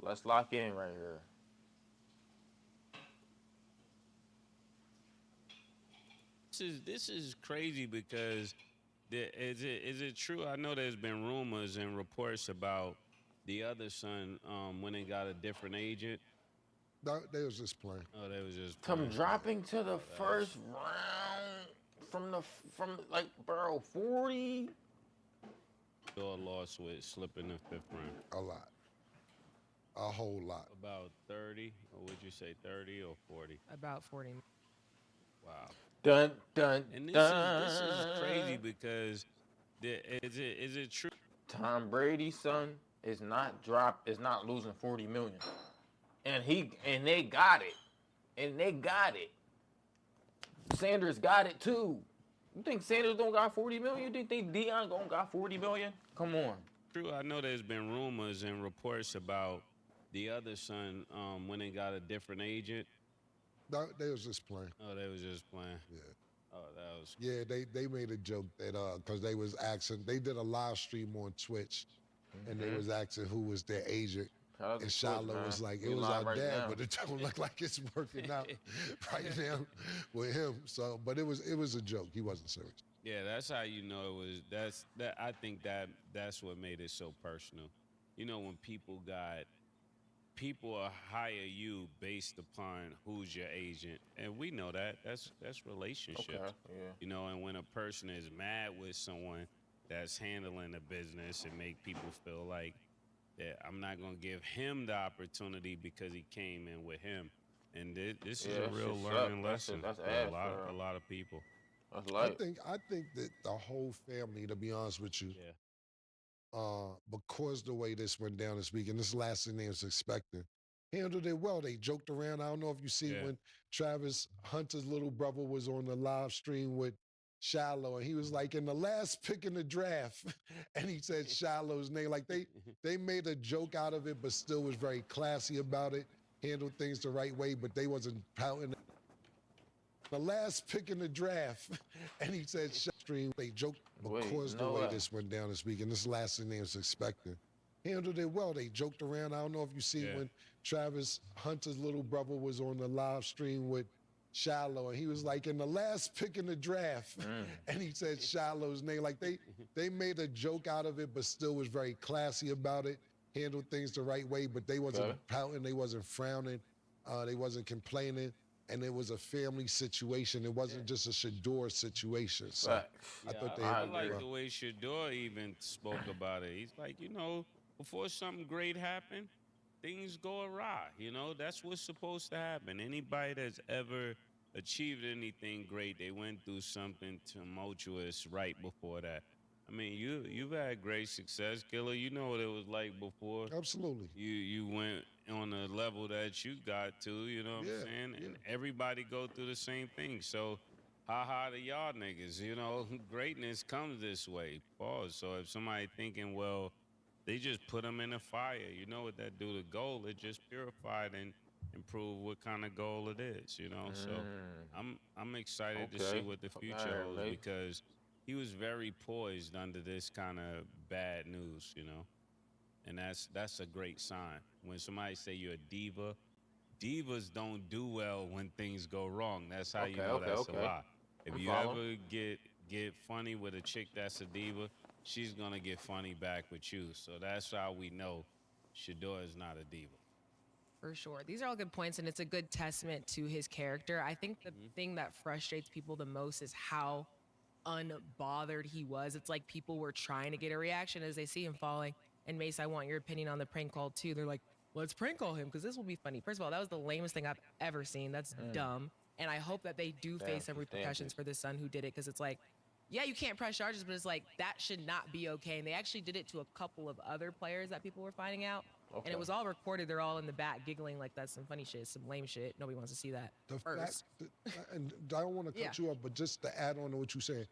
Let's lock in right here. This is crazy because is it true? I know there's been rumors and reports about the other son when they got a different agent. No, they was just playing. Oh, they was just Come playing. dropping to the first round from like, bro, 40. Lost with slipping the 5th round. A lot. A whole lot. About 30, or would you say 30 or 40? About 40. Wow. Dun dun. And this dun. is crazy because is it true? Tom Brady's son is not losing 40 million. And they got it. Sanders got it too. You think Sanders don't got 40 million? You think Deion don't got 40 million? Come on. True. I know there's been rumors and reports about the other son when they got a different agent. No, they was just playing. Oh, they was just playing. Yeah. Oh, that was. Yeah, they made a joke that because they was asking, they did a live stream on Twitch, and they was asking who was their agent. And Shiloh was like, it was our dad, but it don't look like it's working out right now with him. So, but it was a joke. He wasn't serious. Yeah, that's how you know it was. I think that's what made it so personal. You know, when people will hire you based upon who's your agent, and we know that that's relationships. Okay, yeah. You know, and when a person is mad with someone that's handling the business, and make people feel like that I'm not gonna give him the opportunity because he came in with him, and this is a real learning lesson that's for a lot of people. That's light. I think that the whole family, to be honest with you, because the way this went down this week, and this last thing they was expecting, handled it well. They joked around. I don't know if you see when Travis Hunter's little brother was on the live stream with Shiloh, and he was like, in the last pick in the draft, and he said Shiloh's name. Like they made a joke out of it, but still was very classy about it, handled things the right way, but they wasn't pouting. The last pick in the draft, and he said stream. They joked because the way this went down this week, and this last thing they was expecting. Handled it well. They joked around. I don't know if you see when Travis Hunter's little brother was on the live stream with Shiloh, and he was like, in the last pick in the draft, and he said Shiloh's name. Like they made a joke out of it, but still was very classy about it, handled things the right way, but they wasn't pouting, they wasn't frowning, they wasn't complaining, and it was a family situation. It wasn't just a Shador situation. So I thought they I like the way Shador even spoke about it. He's like, you know, before something great happened, things go awry. You know, that's what's supposed to happen. Anybody that's ever achieved anything great, they went through something tumultuous right before that. I mean, you've had great success, Killer. You know what it was like before. Absolutely. You went on the level that you got to, you know what I'm saying? And everybody go through the same thing. So, ha to y'all niggas, you know, greatness comes this way. Pause. So if somebody thinking, well, they just put him in a fire. You know what that do to gold? It just purified and improve what kind of goal it is. You know, so I'm excited to see what the future holds because he was very poised under this kind of bad news. You know, and that's a great sign. When somebody say you're a diva, divas don't do well when things go wrong. That's how you know that's a lie. If you ever get funny with a chick that's a diva, she's gonna get funny back with you. So that's how we know Shador is not a diva. For sure. These are all good points, and it's a good testament to his character. I think the thing that frustrates people the most is how unbothered he was. It's like people were trying to get a reaction as they see him falling. And Mase, I want your opinion on the prank call too. They're like, let's prank call him because this will be funny. First of all, that was the lamest thing I've ever seen. That's dumb. And I hope that they do face some repercussions for the son who did it, because it's like, yeah, you can't press charges, but it's like that should not be okay. And they actually did it to a couple of other players that people were finding out. And it was all recorded. They're all in the back giggling like that's some funny shit, some lame shit. Nobody wants to see that. The fact, and I don't want to cut you off, but just to add on to what you're saying,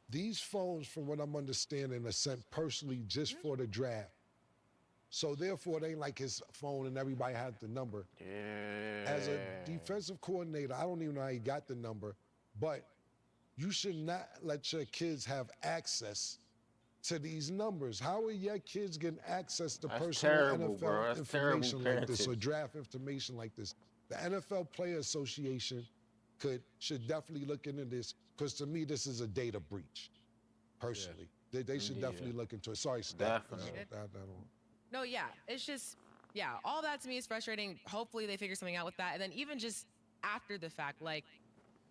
these phones, from what I'm understanding, are sent personally just for the draft. So therefore, it ain't like his phone and everybody has the number. As a defensive coordinator, I don't even know how he got the number, but you should not let your kids have access to these numbers. How are your kids getting access to personal NFL information like this or draft information like this? The NFL Player Association should definitely look into this, because to me, this is a data breach, personally. They should definitely look into it. Sorry, Steph. No, yeah, it's just, yeah, all that to me is frustrating. Hopefully they figure something out with that. And then even just after the fact, like,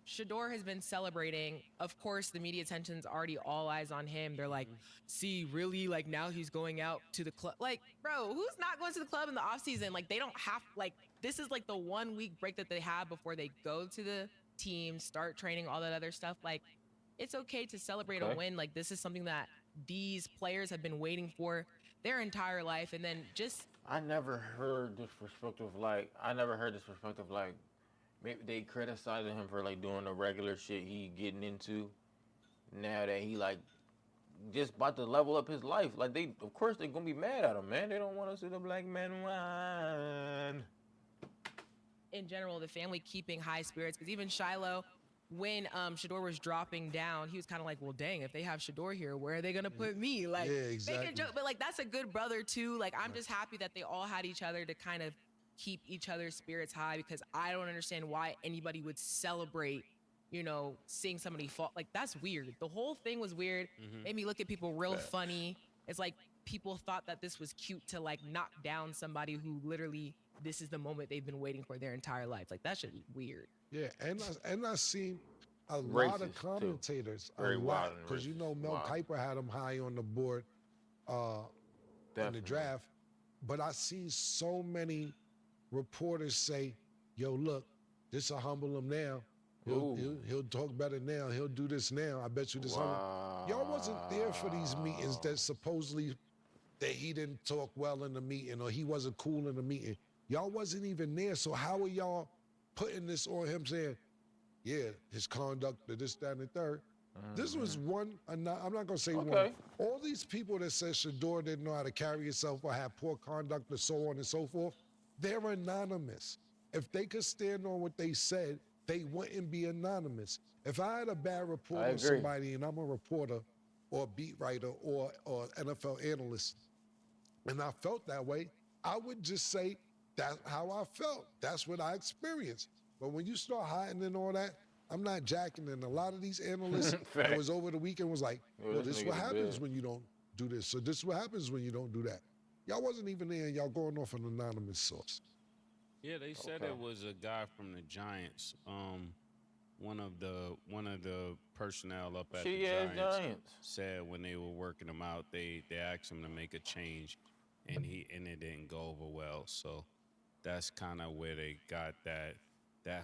Shador has been celebrating. Of course, the media attention's already all eyes on him. They're like, see, really? Like, now he's going out to the club. Like, bro, who's not going to the club in the offseason? Like, they don't have, like, this is like the 1 week break that they have before they go to the team, start training, all that other stuff. Like, it's okay to celebrate a win. Like, this is something that these players have been waiting for their entire life. And then just... I never heard this perspective, like, maybe they criticizing him for, like, doing the regular shit he getting into. Now that he, like, just about to level up his life. Like, of course, they're going to be mad at him, man. They don't want to see the black man whine. In general, the family keeping high spirits. Because even Shiloh, when Shador was dropping down, he was kind of like, well, dang, if they have Shador here, where are they going to put me? Like, making a joke. But, like, that's a good brother, too. Like, I'm just happy that they all had each other to kind of keep each other's spirits high, because I don't understand why anybody would celebrate, you know, seeing somebody fall. Like, that's weird. The whole thing was weird. Made me look at people real funny. It's like people thought that this was cute to, like, knock down somebody who literally, this is the moment they've been waiting for their entire life. Like, that should be weird. Yeah, and I seen a lot of commentators, a lot, because you know Mel Kiper had him high on the board in the draft, but I see so many reporters say, yo, look, this will humble him now. He'll talk better now. He'll do this now. I bet you this humble. Y'all wasn't there for these meetings that supposedly that he didn't talk well in the meeting or he wasn't cool in the meeting. Y'all wasn't even there. So how are y'all putting this on him saying, yeah, his conduct, this, that, and the third? This was one, I'm not going to say one. All these people that said Shador didn't know how to carry himself or have poor conduct or so on and so forth, they're anonymous. If they could stand on what they said, they wouldn't be anonymous. If I had a bad report on somebody and I'm a reporter or a beat writer or NFL analyst, and I felt that way, I would just say that's how I felt. That's what I experienced. But when you start hiding and all that, I'm not jacking. And a lot of these analysts that was over the weekend was like, well, this is what happens when you don't do this. So this is what happens when you don't do that. Y'all wasn't even there, and y'all going off an anonymous source. Yeah, they said it was a guy from the Giants. One of the personnel up at the Giants said when they were working him out, they asked him to make a change, and it didn't go over well. So that's kind of where they got that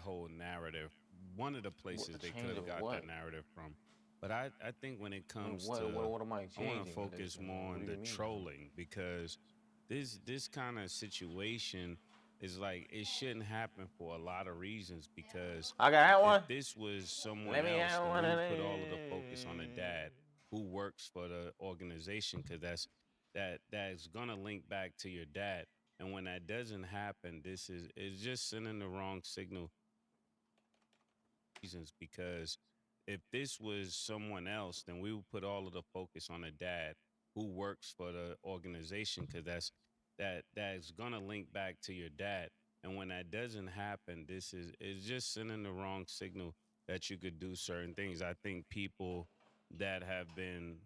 whole narrative. One of the places they could have got that narrative from. But I think when it comes to, I want to focus more on the trolling, because this kind of situation is like, it shouldn't happen for a lot of reasons, because if this was someone else, then we put all of the focus on the dad who works for the organization, because that's that's gonna link back to your dad. And when that doesn't happen, it's just sending the wrong signal. Reasons, because if this was someone else, then we would put all of the focus on the dad who works for the organization, because that's gonna link back to your dad. And when that doesn't happen, it's just sending the wrong signal that you could do certain things. I think people that have been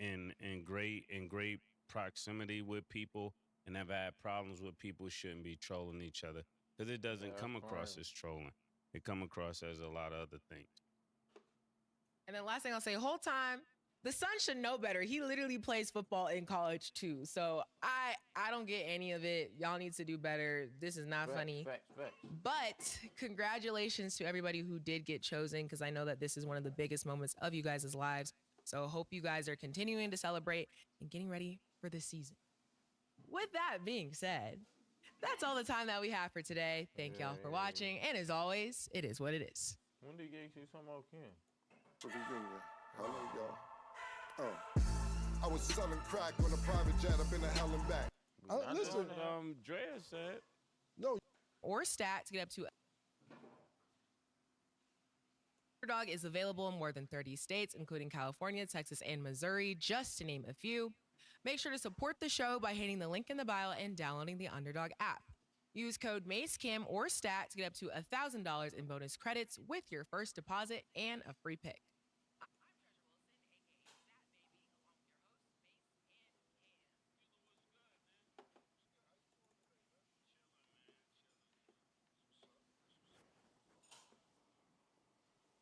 in great proximity with people and have had problems with people shouldn't be trolling each other, because it doesn't come across as trolling. It come across as a lot of other things. And then last thing I'll say, whole time, the son should know better. He literally plays football in college too. So I don't get any of it. Y'all need to do better. This is not funny. Facts. But congratulations to everybody who did get chosen, because I know that this is one of the biggest moments of you guys' lives. So hope you guys are continuing to celebrate and getting ready for this season. With that being said, that's all the time that we have for today. Thank y'all for watching. And as always, it is what it is. When did you say something about Ken? Hello, y'all. Oh. I was selling crack on a private jet up in the hell and back. Listen, Drea said. No. Or stats get up to. Underdog is available in more than 30 states, including California, Texas, and Missouri, just to name a few. Make sure to support the show by hitting the link in the bio and downloading the Underdog app. Use code MACECAM or STAT to get up to $1,000 in bonus credits with your first deposit and a free pick.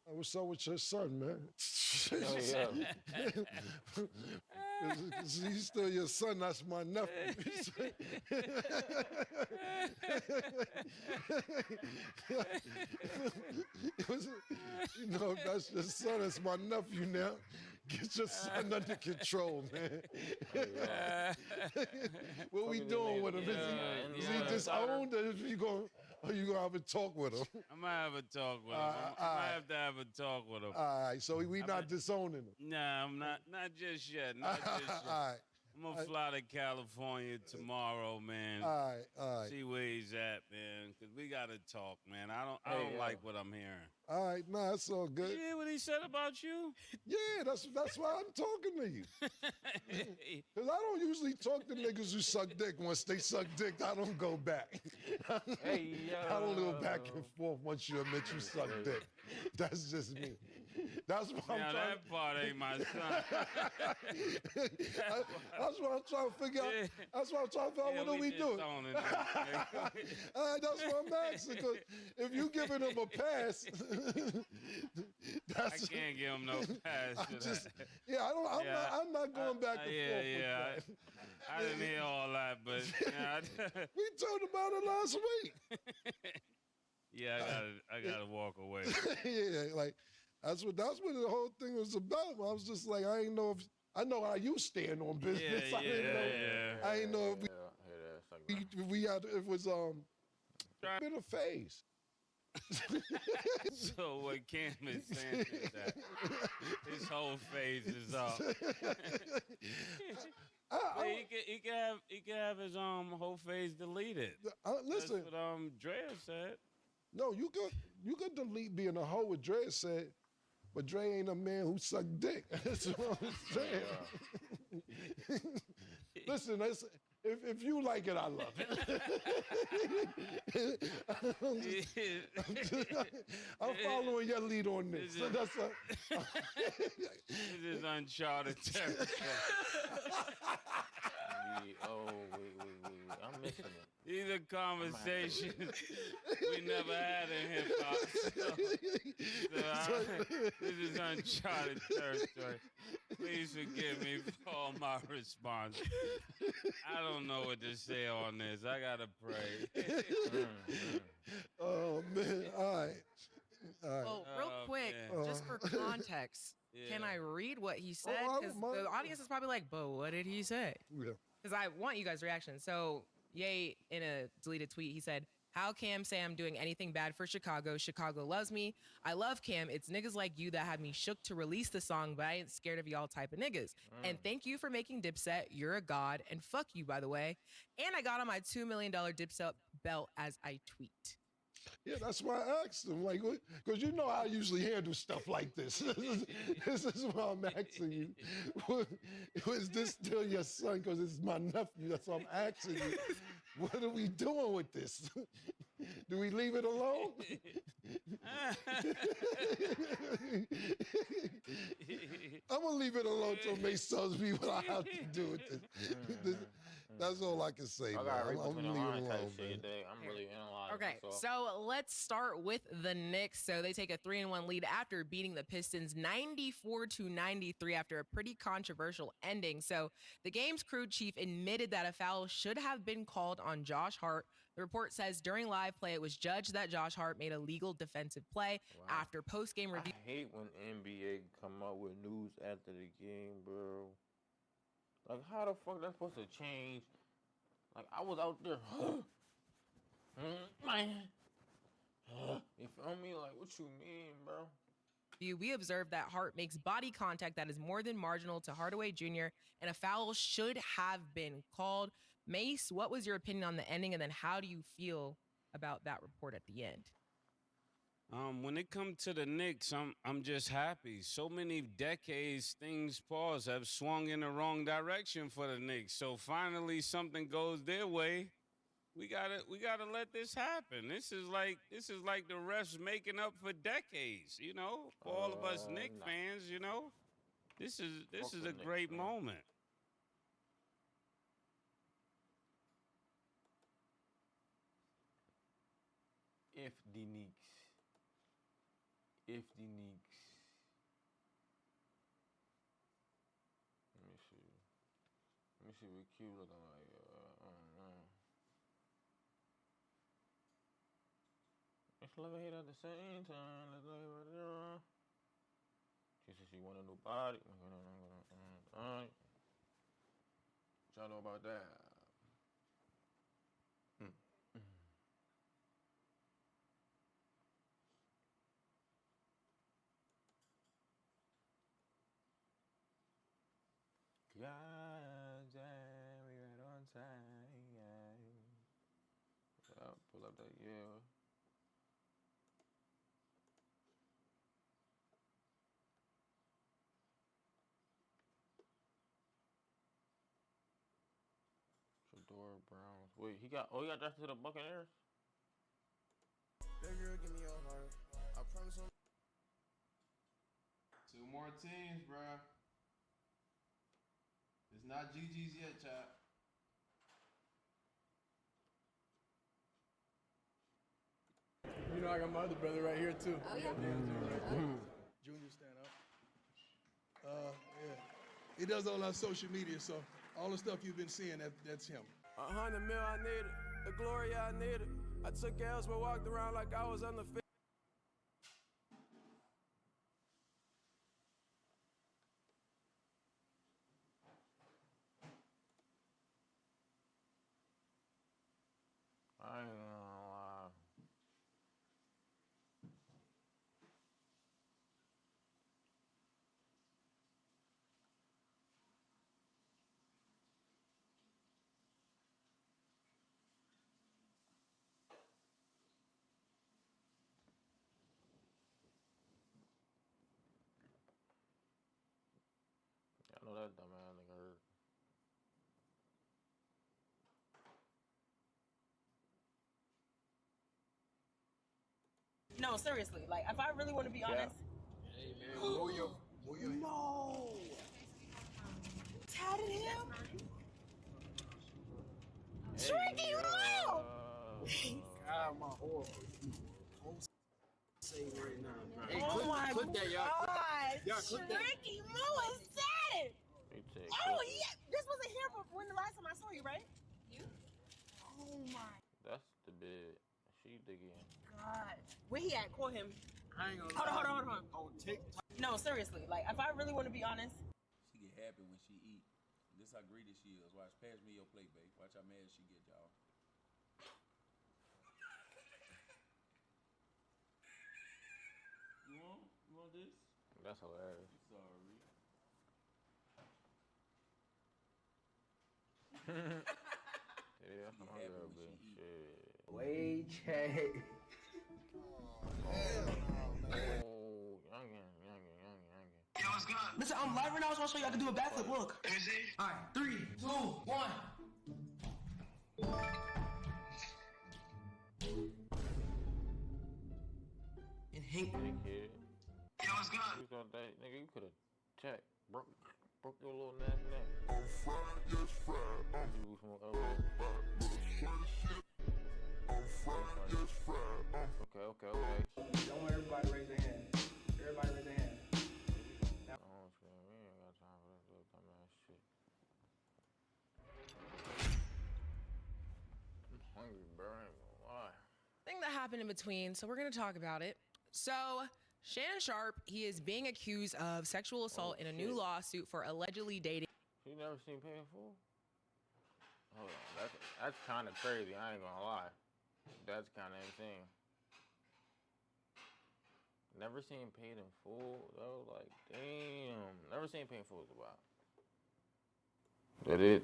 What's up with your son, man? He's still your son. That's my nephew. You know, that's your son. That's my nephew now. Get your son under control, man. What we doing with him? Is he disowned, or is you gonna have a talk with him? I'm gonna have a talk with him. I'm gonna have a talk with him. All right, so we not disowning him. Nah, I'm not just yet. Not just yet. All right. I'm gonna fly to California tomorrow, man. All right. See where he's at, man. Cause we gotta talk, man. I don't like what I'm hearing. All right, nah, that's all good. You hear what he said about you? Yeah, that's why I'm talking to you. Cause I don't usually talk to niggas who suck dick. Once they suck dick, I don't go back. I don't go back and forth once you admit you suck dick. That's just me. That's what I'm trying. That part ain't my son. That's what I'm trying to figure out. That's what I'm trying to figure out. What are we doing? That's what I'm asking. Because if you giving him a pass, I can't give him no pass to that. Yeah, I'm not going back and forth with that. I didn't hear all that, but we talked about it last week. Yeah, I gotta walk away. Yeah, like that's what the whole thing was about. I was just like, I know how you stand on business. I didn't know if we had it was been a phase. So what Cam is saying is that his whole phase is up. He can have his whole phase deleted. Listen, that's what Drea said. No, you could delete being a hoe, what Dre said, but Dre ain't a man who sucked dick. That's what I'm saying. Listen, if you like it, I love it. I'm following your lead on this. This is uncharted territory. I'm missing it. These are conversations we never had in hip-hop. This is uncharted territory. Please forgive me for all my response. I don't know what to say on this. I gotta pray. Oh, man. All right. Well, real quick, just for context, can I read what he said? Because the audience is probably like, but what did he say? Yeah. Because I want you guys' reaction. So, Ye, in a deleted tweet, he said, How Cam say I'm doing anything bad for Chicago? Chicago loves me. I love Cam. It's niggas like you that had me shook to release the song, but I ain't scared of y'all type of niggas. And thank you for making Dipset. You're a god. And fuck you, by the way. And I got on my $2 million Dipset belt as I tweet. Yeah, that's why I asked him, like, because you know I usually handle stuff like this. This is why I'm asking you. Is this still your son? Because it's my nephew. That's why I'm asking you. What are we doing with this? Do we leave it alone? I'm going to leave it alone until Mase tells me what I have to do with this. That's all I can say, man. I'm leaving it alone, man. I'm really analyzing. Okay, so let's start with the Knicks. So they take a 3-1 lead after beating the Pistons 94-93 after a pretty controversial ending. So the game's crew chief admitted that a foul should have been called on Josh Hart. The report says during live play, it was judged that Josh Hart made a legal defensive play. After post-game review. I hate when NBA come up with news after the game, bro. Like, how the fuck that's supposed to change? Like, I was out there, man. You feel me? Like, what you mean, bro? We observed that Hart makes body contact that is more than marginal to Hardaway Jr., and a foul should have been called. Mase, what was your opinion on the ending, and then how do you feel about that report at the end? When it comes to the Knicks, I'm just happy. So many decades, things have swung in the wrong direction for the Knicks. So finally, something goes their way. We gotta let this happen. This is like the refs making up for decades. You know, for all of us Knicks fans. You know, this is a great moment. If the Knicks. Let me see what Q looking like. I don't know. Let's love and hate at the same time. Let's love it. She said she want a new body. Alright. What y'all know about that? Yeah, we right on time. Yeah, pull up that yeah. Shador Browns. Wait, he got drafted to the Buccaneers? That girl, give me your heart. I promise you. 2 more teams, bruh. It's not GG's yet, chap. You know, I got my other brother right here, too. Oh, yeah? Junior, stand up. Yeah. He does all our social media, so all the stuff you've been seeing, that's him. 100 mil, I need it. The glory, I need it. I took L's but walked around like I was on the field. I ain't gonna lie. I know that dumbass nigga hurt. No, seriously. Like, if I really want to be honest. Hey, man. Move your No. Tatted him? Tricky Lil! God, my horrible. Say right now, bro. Hey, Oh my click that, y'all. God. Y'all click that. Tricky Lil is sad. Oh, yeah. This wasn't here when the last time I saw you, right? You? Oh, my That's the bid. She digging. God. Where he at? Call him. I ain't gonna Hold on. On TikTok. No, seriously. Like, if I really want to be honest. She get happy when she eat. This how greedy she is. Watch, pass me your plate, babe. Watch how mad she get, y'all. That's hilarious. Yeah, I'm hungry a bit. Shit. Wait, check. Youngin. Yo, what's good? Listen, I'm live right now, so I'll show you I can do a backflip. Look. Let me see. All right, 3, 2, 1. And Hank. Kid. Yo, what's good? Nigga, you could've checked. Broke your little neck. I'm fried, yes, fried. I'm fried, yes, fried. Okay. Don't want everybody raise their hand. Everybody raise their hand. Oh, shit. We ain't got time for that little dumbass shit. I'm hungry, bro. I ain't gonna lie. Thing that happened in between, so we're going to talk about it. So, Shannon Sharpe, he is being accused of sexual assault in a new lawsuit for allegedly dating. You never seen Paid in Full? Hold on, that's kind of crazy. I ain't gonna lie. That's kind of insane. Never seen Paid in Full though. Like, damn. Never seen Paid in Full is wild. That is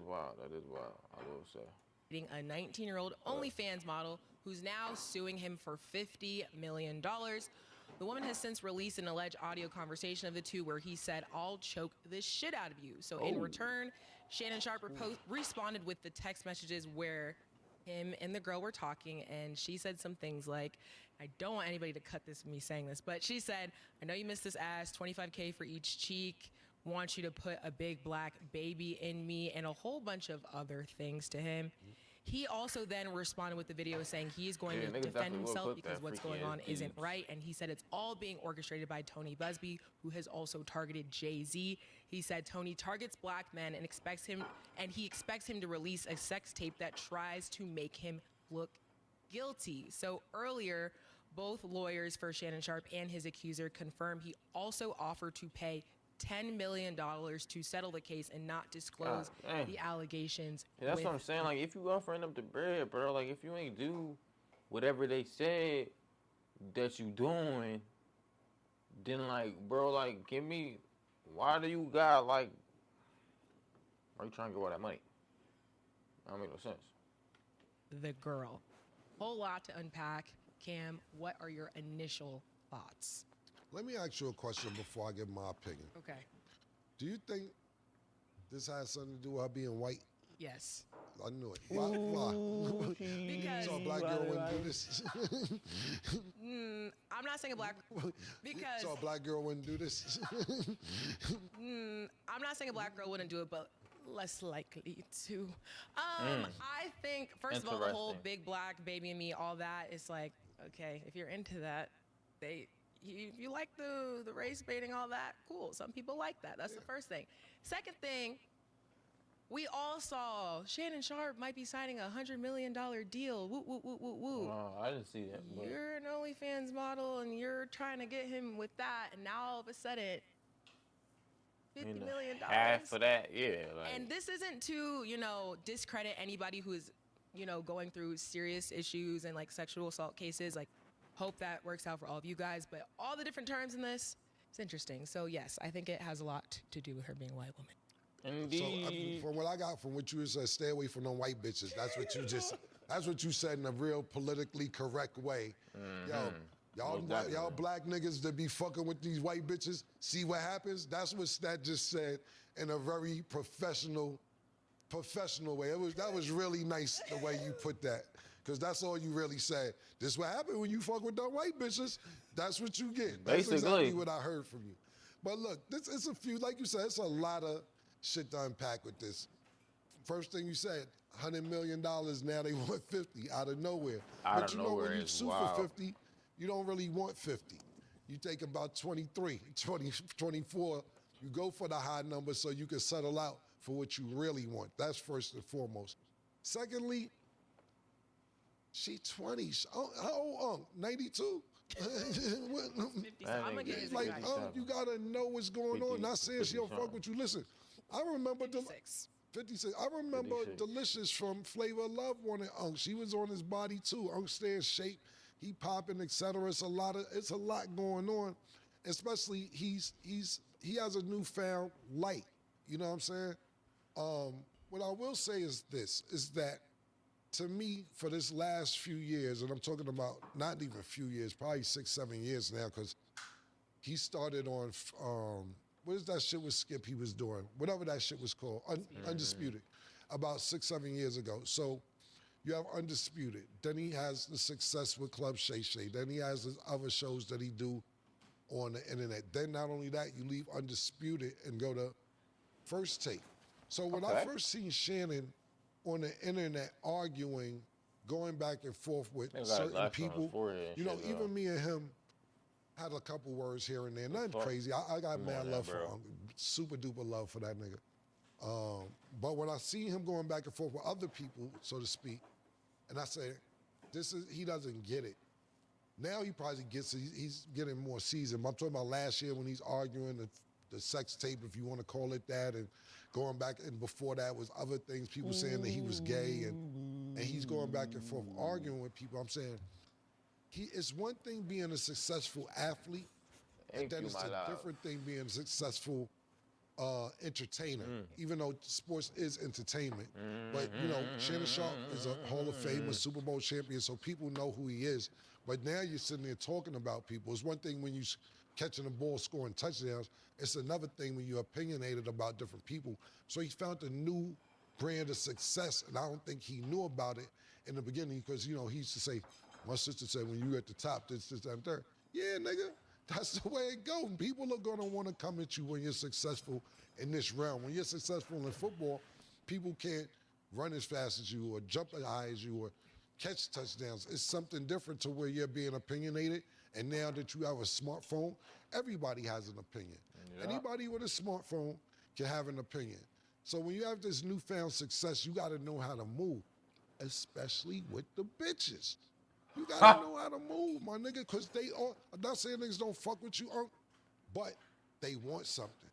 wild. That is wild. I will say. Dating a 19-year-old OnlyFans model who's now suing him for $50 million. The woman has since released an alleged audio conversation of the two where he said, "I'll choke the shit out of you." So in return, Shannon Sharpe responded with the text messages where him and the girl were talking, and she said some things like, I don't want anybody to cut this me saying this, but she said, "I know you missed this ass, $25K for each cheek, want you to put a big black baby in me," and a whole bunch of other things to him. He also then responded with the video saying he is going to defend himself because what's going on isn't right. And he said it's all being orchestrated by Tony Busby, who has also targeted Jay-Z. He said Tony targets black men and he expects him to release a sex tape that tries to make him look guilty. So earlier, both lawyers for Shannon Sharpe and his accuser confirmed he also offered to pay $10 million to settle the case and not disclose the allegations. Yeah, that's what I'm saying. Like, if you offering up the bread, bro, like, if you ain't do whatever they said that you doing, then, like, bro, like, give me, why do you got, like, are you trying to get all that money? That don't make no sense. The girl. Whole lot to unpack. Cam, what are your initial thoughts? Let me ask you a question before I give my opinion. Okay. Do you think this has something to do with her being white? Yes. I knew it. Why? Because so a black girl wouldn't do this? I'm not saying a black... Because... So a black girl wouldn't do this? I'm not saying a black girl wouldn't do it, but less likely to. I think, first of all, the whole big black baby and me, all that, is like, okay, if you're into that, you like the race baiting, all that, cool. Some people like that. That's the first thing. Second thing, we all saw Shannon Sharpe might be signing a $100 million deal. Woo, woo, woo, woo, woo. I didn't see that. But... You're an OnlyFans model, and you're trying to get him with that, and now all of a sudden, $50 million. Half of that, yeah. Like... And this isn't to, discredit anybody who's, going through serious issues and, like, sexual assault cases. Like, hope that works out for all of you guys. But all the different terms in this, it's interesting. So, yes, I think it has a lot to do with her being a white woman. Indeed. So, from what I got from what you said, stay away from them white bitches. That's what you that's what you said in a real politically correct way. Y'all black niggas that be fucking with these white bitches, see what happens? That's what Stat just said in a very professional way. That was really nice the way you put that. Because that's all you really said. This what happened when you fuck with them white bitches. That's what you get. That's exactly what I heard from you. But look, it's a few, like you said, it's a lot of shit to unpack with this. First thing you said, $100 million, now they want 50 out of nowhere. But you know when you sue for 50, you don't really want 50. You take about 23, 20, 24, you go for the high number so you can settle out for what you really want. That's first and foremost. Secondly, she 20. How old? 92? Like, you gotta know what's going on. Not saying she don't fuck with you. Listen, I remember 56. I remember 56. Delicious from Flavor of Love wanted Unc. She was on his body too. Unc stay in shape. He popping, etc. It's a lot going on. especially he has a newfound light. You know what I'm saying? What I will say is this, is that to me, for this last few years, and I'm talking about not even a few years, probably 6, 7 years now, because he started on, what is that shit with Skip he was doing? Whatever that shit was called, Undisputed, about 6, 7 years ago. So you have Undisputed. Then he has the success with Club Shay Shay. Then he has his other shows that he do on the internet. Then not only that, you leave Undisputed and go to First Take. So when I first seen Shannon on the internet arguing, going back and forth with certain people, you know, even me and him had a couple words here and there. Nothing crazy. I got mad love for him. Super duper love for that nigga. But when I see him going back and forth with other people, so to speak, and I say, he doesn't get it. Now he probably gets it. He's getting more seasoned. I'm talking about last year when he's arguing the sex tape, if you want to call it that, and going back, and before that was other things, people saying that he was gay, and he's going back and forth arguing with people. I'm saying, it's one thing being a successful athlete, and then it's a different thing being a successful entertainer, even though sports is entertainment. But, you know, Shannon Sharpe is a Hall of Famer, Super Bowl champion, so people know who he is. But now you're sitting there talking about people. It's one thing when you catching the ball, scoring touchdowns. It's another thing when you're opinionated about different people. So he found a new brand of success, and I don't think he knew about it in the beginning because, you know, he used to say, my sister said, when you at the top, this, that, and third. Yeah, nigga, that's the way it goes. People are going to want to come at you when you're successful in this realm. When you're successful in football, people can't run as fast as you or jump as high as you or catch touchdowns. It's something different to where you're being opinionated. And now that you have a smartphone, everybody has an opinion. Yeah. Anybody with a smartphone can have an opinion. So when you have this newfound success, you got to know how to move, especially with the bitches. You got to know how to move, my nigga, because I'm not saying niggas don't fuck with you, but they want something.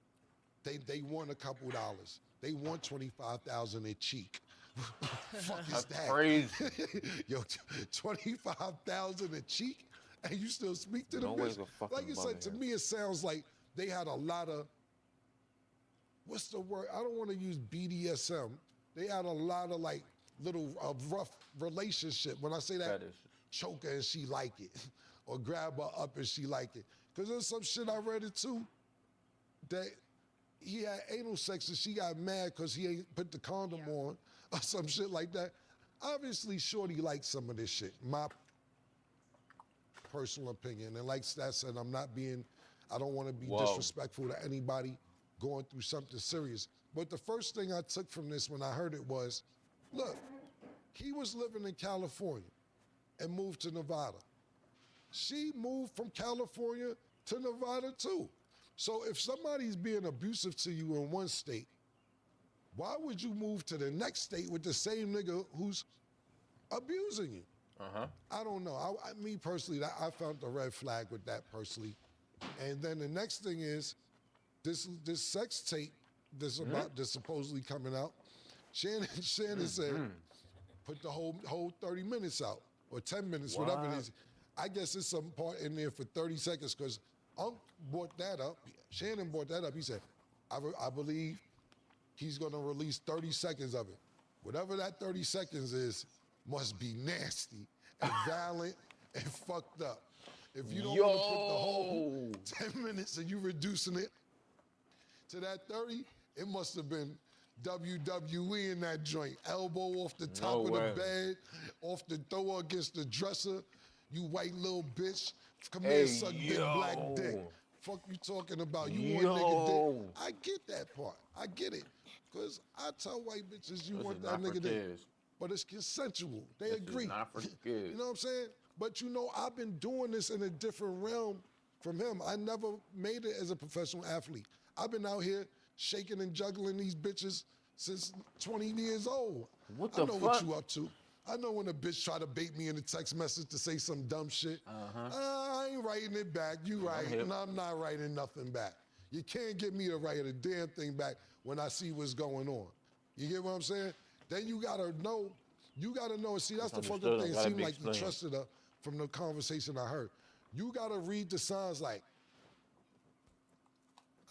They want a couple dollars. They want $25,000 a cheek. Fuck is that? Crazy. Yo, $25,000 a cheek? And you still speak to the bitch? Like you said, to me, it sounds like they had a lot of, what's the word? I don't want to use BDSM. They had a lot of like little rough relationship. When I say that, choke her and she like it. Or grab her up and she like it. Because there's some shit I read it too, that he had anal sex and she got mad because he ain't put the condom on or some shit like that. Obviously, Shorty likes some of this shit. My personal opinion. And like Stat said, I don't want to be disrespectful to anybody going through something serious. But the first thing I took from this when I heard it was, look, he was living in California and moved to Nevada. She moved from California to Nevada too. So if somebody's being abusive to you in one state, why would you move to the next state with the same nigga who's abusing you? I don't know. Me personally, I found the red flag with that personally. And then the next thing is this sex tape that's supposedly coming out. Shannon said, put the whole 30 minutes out or 10 minutes, whatever it is. I guess there's some part in there for 30 seconds because brought that up. Shannon brought that up. He said, I believe he's going to release 30 seconds of it. Whatever that 30 seconds is, must be nasty and violent and fucked up. If you don't want to put the whole 10 minutes and you reducing it to that 30, it must have been WWE in that joint. Elbow off the top of the bed, off the thrower against the dresser. You white little bitch. Come here, suck big black dick. Fuck you talking about? You want nigga dick? I get that part. I get it. Because I tell white bitches you want that nigga dick. But it's consensual. They agree. Not for kids. You know what I'm saying? But you know, I've been doing this in a different realm from him. I never made it as a professional athlete. I've been out here shaking and juggling these bitches since 20 years old. I know what you up to. I know when a bitch try to bait me in a text message to say some dumb shit. I ain't writing it back. You right. And I'm not writing nothing back. You can't get me to write a damn thing back when I see what's going on. You get what I'm saying? Then you gotta know. See, that's the fucking thing. It seemed like you trusted her from the conversation I heard. You gotta read the signs like,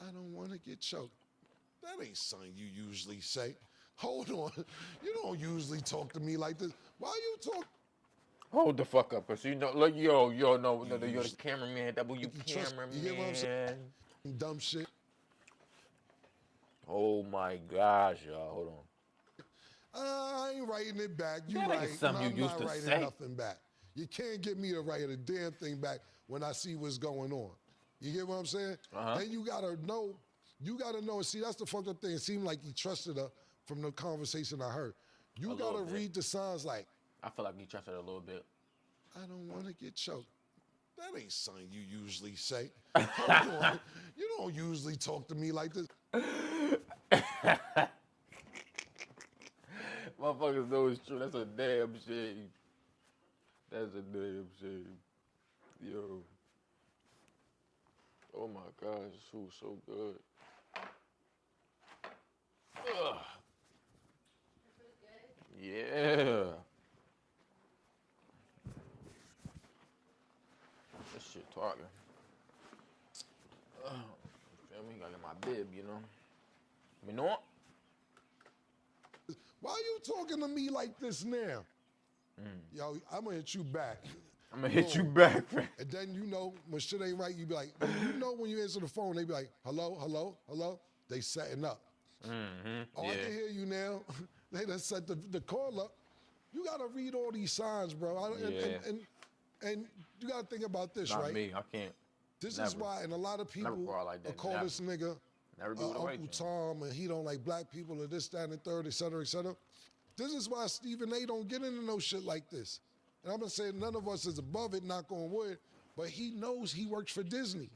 I don't want to get choked. That ain't something you usually say. Hold on. You don't usually talk to me like this. Why you talk? Hold the fuck up, cause you know, look, no, you're the cameraman, W cameraman. You get what I'm saying? Dumb shit. Oh my gosh, y'all, hold on. I ain't writing it back. You That right. ain't something you I'm used not to writing say. nothing back. You can't get me to write a damn thing back when I see what's going on. You get what I'm saying? Then you gotta know. And see, that's the fucked up thing. It seemed like he trusted her from the conversation I heard. You gotta read the signs like. I feel like he trusted her a little bit. I don't want to get choked. That ain't something you usually say. Hold on. You don't usually talk to me like this. Motherfuckers know it's true. That's a damn shame. That's a damn shame. Yo. Oh my gosh, this food's so good. Ugh. Yeah. This shit talking. Feel me? Gotta get my bib, you know? You know what? Why are you talking to me like this now? Yo, I'm gonna hit you back. I'm gonna hit you back, man. And then you know, when shit ain't right, you be like, you know when you answer the phone, they be like, hello, hello, hello? They setting up. Oh, I can hear you now. They done set the call up. You gotta read all these signs, bro. And you gotta think about this, Not right? me, I can't. This Never. is why, and a lot of people like that. call this nigga Uncle right Tom, and he don't like black people, or this, that, and the third, et cetera, et cetera. This is why Stephen A. don't get into no shit like this. And I'm gonna say none of us is above it, knock on wood, but he knows he works for Disney.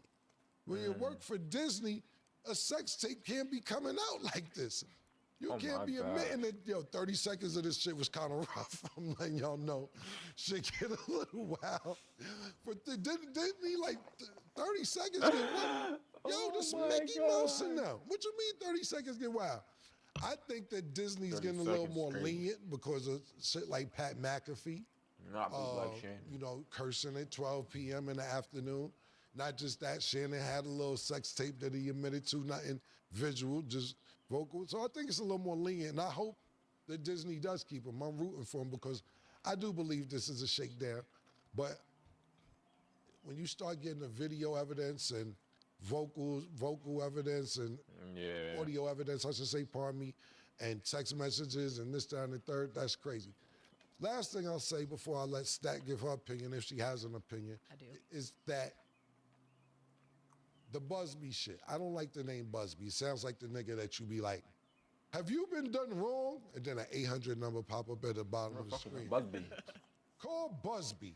When you work for Disney, a sex tape can't be coming out like this. You can't be admitting that, 30 seconds of this shit was kind of rough. I'm letting y'all know. Shit get a little wild. But didn't he like 30 seconds get wild? Yo, this Mickey Mouse in there. What you mean 30 seconds get wild? I think that Disney's getting a little more lenient because of shit like Pat McAfee. Not like Shannon. You know, cursing at 12 p.m. in the afternoon. Not just that, Shannon had a little sex tape that he admitted to, not in visual, just vocal. So I think it's a little more lenient, and I hope that Disney does keep him. I'm rooting for him because I do believe this is a shakedown. But when you start getting the video evidence and vocal evidence and audio evidence, I should say, pardon me, and text messages and this, that, and the third, that's crazy. Last thing I'll say before I let Stat give her opinion, if she has an opinion, is that the Busby shit. I don't like the name Busby. It sounds like the nigga that you be like, have you been done wrong? And then an 800 number pop up at the bottom of the screen. Busby. Call Busby.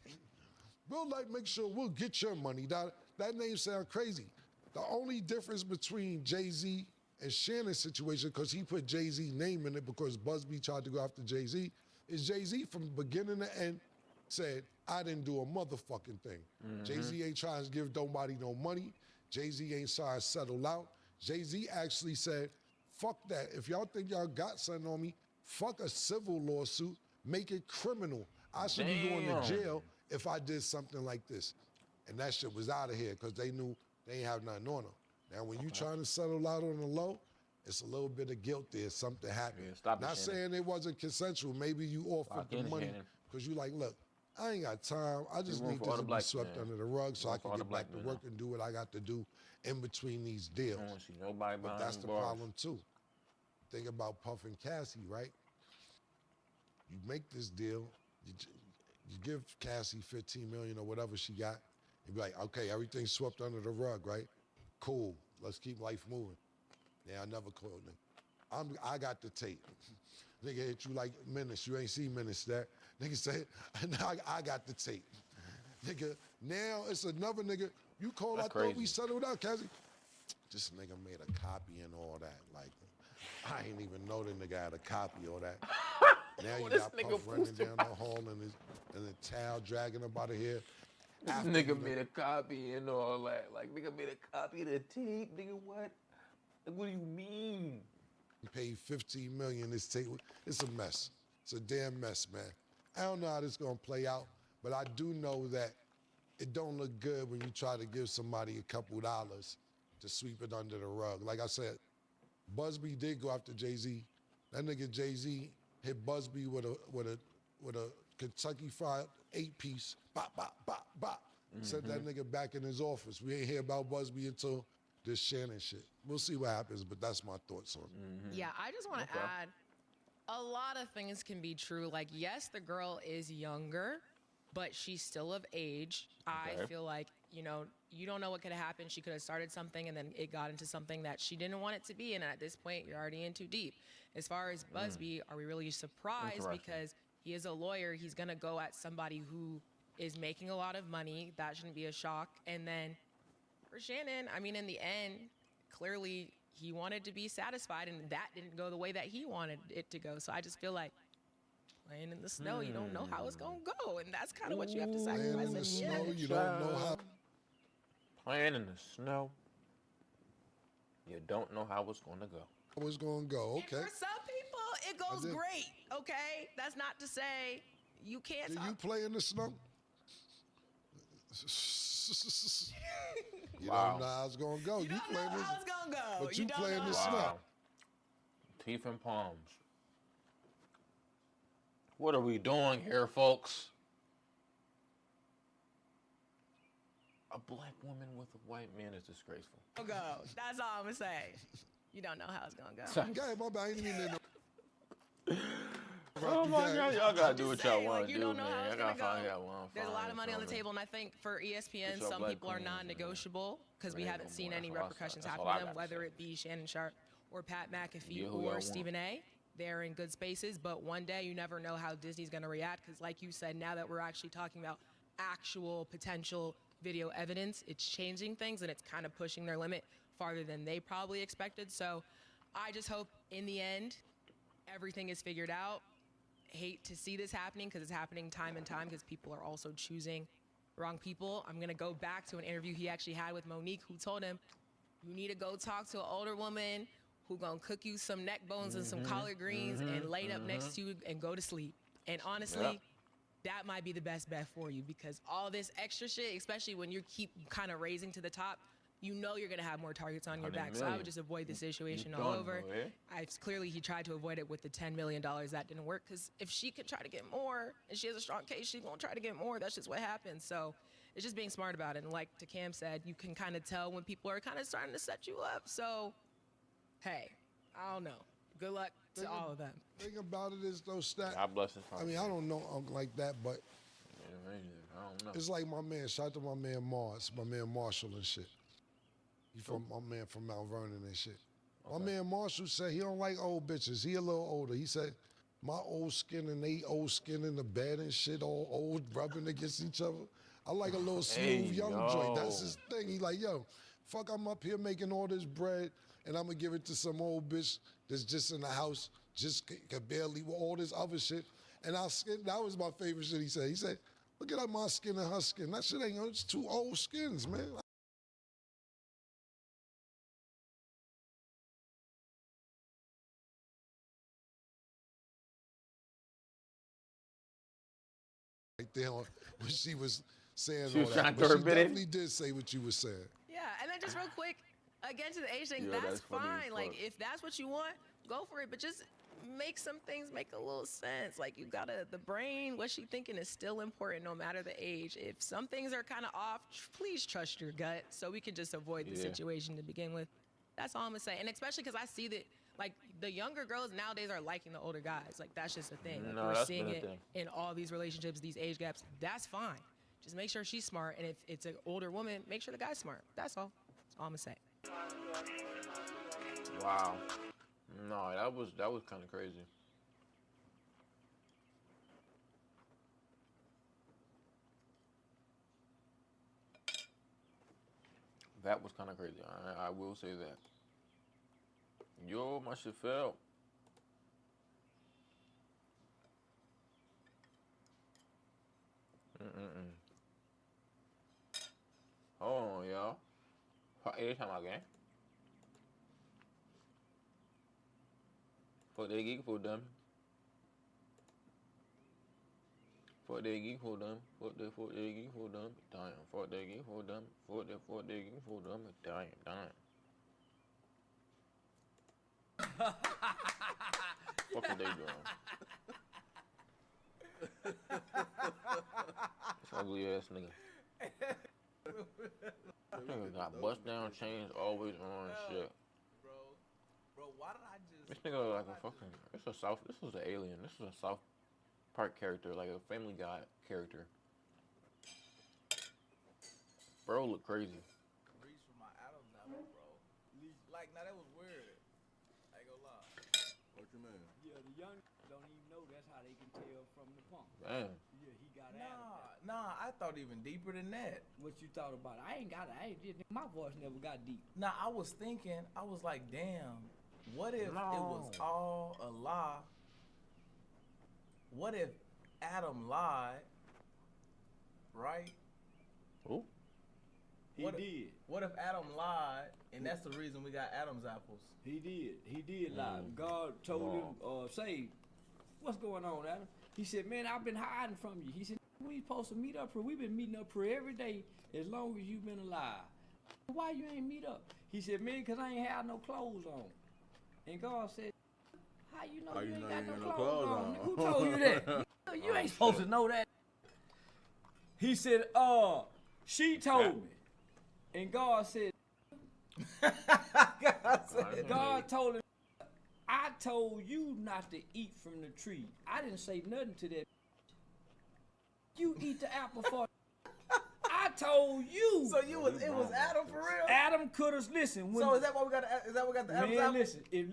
We'll make sure we'll get your money. That name sound crazy. The only difference between Jay-Z and Shannon's situation, because he put Jay-Z name in it because Busby tried to go after Jay-Z, is Jay-Z from beginning to end said, I didn't do a motherfucking thing. Jay-Z ain't trying to give nobody no money. Jay-Z ain't trying to settle out. Jay-Z actually said, fuck that. If y'all think y'all got something on me, fuck a civil lawsuit, make it criminal. I should be going to jail if I did something like this. And that shit was out of here because they knew they ain't have nothing on them. Now, when you trying to settle out on the low, it's a little bit of guilt there. Something happened. Not saying it wasn't consensual. Maybe you offered the money because you like, look, I ain't got time. I just need this to be swept under the rug so I can get back to work and do what I got to do in between these deals. I don't see nobody but that's the problem too. Think about Puff and Cassie, right? You make this deal, you give Cassie 15 million or whatever she got, and be like, okay, everything's swept under the rug, right? Cool, let's keep life moving. Yeah, I never called him. I got the tape. Nigga hit you like Menace. You ain't seen Menace that. Nigga said, I got the tape. Nigga, now it's another nigga. You called, I thought we settled out, Cassie. This nigga made a copy and all that. Like, I ain't even know the nigga had a copy of that. Now you got Puff running down the hall and the towel dragging him out of here. This nigga made a copy and all that. Like, nigga made a copy of the tape. Nigga, what? Like, what do you mean? He paid 15 million. This tape, it's a mess. It's a damn mess, man. I don't know how this gonna play out, but I do know that it don't look good when you try to give somebody a couple dollars to sweep it under the rug. Like I said, Busby did go after Jay-Z. That nigga Jay-Z hit Busby with a Kentucky Fried 8-piece. Bop, bop, bop, bop. Sent that nigga back in his office. We ain't hear about Busby until this Shannon shit. We'll see what happens, but that's my thoughts on it. Yeah, I just want to add, a lot of things can be true. Like, yes, the girl is younger, but she's still of age. I feel like, you know, you don't know what could have happened. She could have started something and then it got into something that she didn't want it to be. And at this point, you're already in too deep. As far as Busby, are we really surprised? Because he is a lawyer. He's going to go at somebody who is making a lot of money. That shouldn't be a shock. And then for Shannon, I mean, in the end, clearly he wanted to be satisfied and that didn't go the way that he wanted it to go. So I just feel like playing in the snow, you don't know how it's going to go. And that's kind of what you have to sacrifice. Playing in the snow, you don't know how. Playing in the snow, you don't know how it's going to go. How it's going to go, okay. And for some people, it goes great, okay? That's not to say you can't. Do you play in the snow? You don't know how it's going to go. You don't know how it's going to go. But you play in the snow. Teeth and palms. What are we doing here, folks? A black woman with a white man is disgraceful. Go. That's all I'm going to say. You don't know how it's going to go. Okay, my bad. I ain't even know. Oh my God, y'all gotta do what y'all want to do, man. Y'all gotta find out one. There's a lot of money on the table, and I think for ESPN, some people are non-negotiable because we haven't seen any repercussions happen to them, whether it be Shannon Sharpe or Pat McAfee or Stephen A. They're in good spaces, but one day you never know how Disney's going to react because, like you said, now that we're actually talking about actual potential video evidence, it's changing things and it's kind of pushing their limit farther than they probably expected. So I just hope in the end everything is figured out. Hate to see this happening because it's happening time and time because people are also choosing wrong people. I'm going to go back to an interview he actually had with Monique, who told him, you need to go talk to an older woman who going to cook you some neck bones and some collard greens and lay up next to you and go to sleep. And honestly, that might be the best bet for you because all this extra shit, especially when you keep kind of raising to the top, you know you're going to have more targets on your back. So I would just avoid the situation all over. Clearly, he tried to avoid it with the $10 million. That didn't work because if she could try to get more and she has a strong case, she's going to try to get more. That's just what happens. So it's just being smart about it. And like Cam said, you can kind of tell when people are kind of starting to set you up. So, hey, I don't know. Good luck to all of them. The thing about it is those stats. God bless his heart. I mean, I don't know like that, but I don't know. It's like my man. Shout out to my man Mars, my man Marshall and shit. He from my man from Mount Vernon and shit. My man Marshall said he don't like old bitches. He a little older. He said my old skin and they old skin in the bed and shit, all old rubbing against each other. I like a little smooth young joint. That's his thing. He like, yo, fuck, I'm up here making all this bread and I'm gonna give it to some old bitch that's just in the house, just can barely with all this other shit. And our skin, that was my favorite shit he said. He said, look at my skin and her skin. That shit ain't, it's two old skins, man. Right there when she was saying all that. But she definitely did say what you were saying. Yeah, and then just real quick, again to the age thing, that's fine. Like, if that's what you want, go for it. But just make some things make a little sense. Like, you gotta, the brain, what she thinking is still important no matter the age. If some things are kind of off, please trust your gut so we can just avoid the situation to begin with. That's all I'm gonna say. And especially because I see that, like, the younger girls nowadays are liking the older guys. Like, that's just a thing. Like, we're seeing it in all these relationships, these age gaps. That's fine. Just make sure she's smart. And if it's an older woman, make sure the guy's smart. That's all. That's all I'm gonna say. Wow. No, that was kind of crazy. That was kind of crazy. I will say that. Yo, my shit fell. Hold on, y'all. Every time I game. Fuck that geek for them. Fuck that geek for them. Fuck that geek for them. Damn. Fuck that geek for them. Fuck that geek for them. Damn. What are they doing? This ugly ass nigga. This nigga got bust down chains always on and shit. Bro, why did I just... This nigga like a fucking... This was an alien. This was a South Park character, like a Family Guy character. Bro look crazy. Reach for my Adam's apple, bro. Like, now that was weird. I ain't gonna lie. What you mean? Yeah, the young don't even know that's how they can tell from the punk. Damn. Yeah, he got Nah, I thought even deeper than that. What you thought about it? My voice never got deep. Nah, I was thinking, I was like, damn, what if it was all a lie? What if Adam lied, right? Who? He did. What if Adam lied, and that's the reason we got Adam's apples? He did lie. God told him, say, what's going on, Adam? He said, man, I've been hiding from you. He said, we supposed to meet up here. We've been meeting up here every day as long as you've been alive. Why you ain't meet up? He said, man, because I ain't had no clothes on. And God said, how you know you ain't got no clothes on? Who told you that? You ain't supposed to know that. He said, she told me. And God said, God told him, I told you not to eat from the tree. I didn't say nothing to that. You eat the apple for I told you. So it was Adam for real? Adam could have listened. So is that why we got the Adam's apple?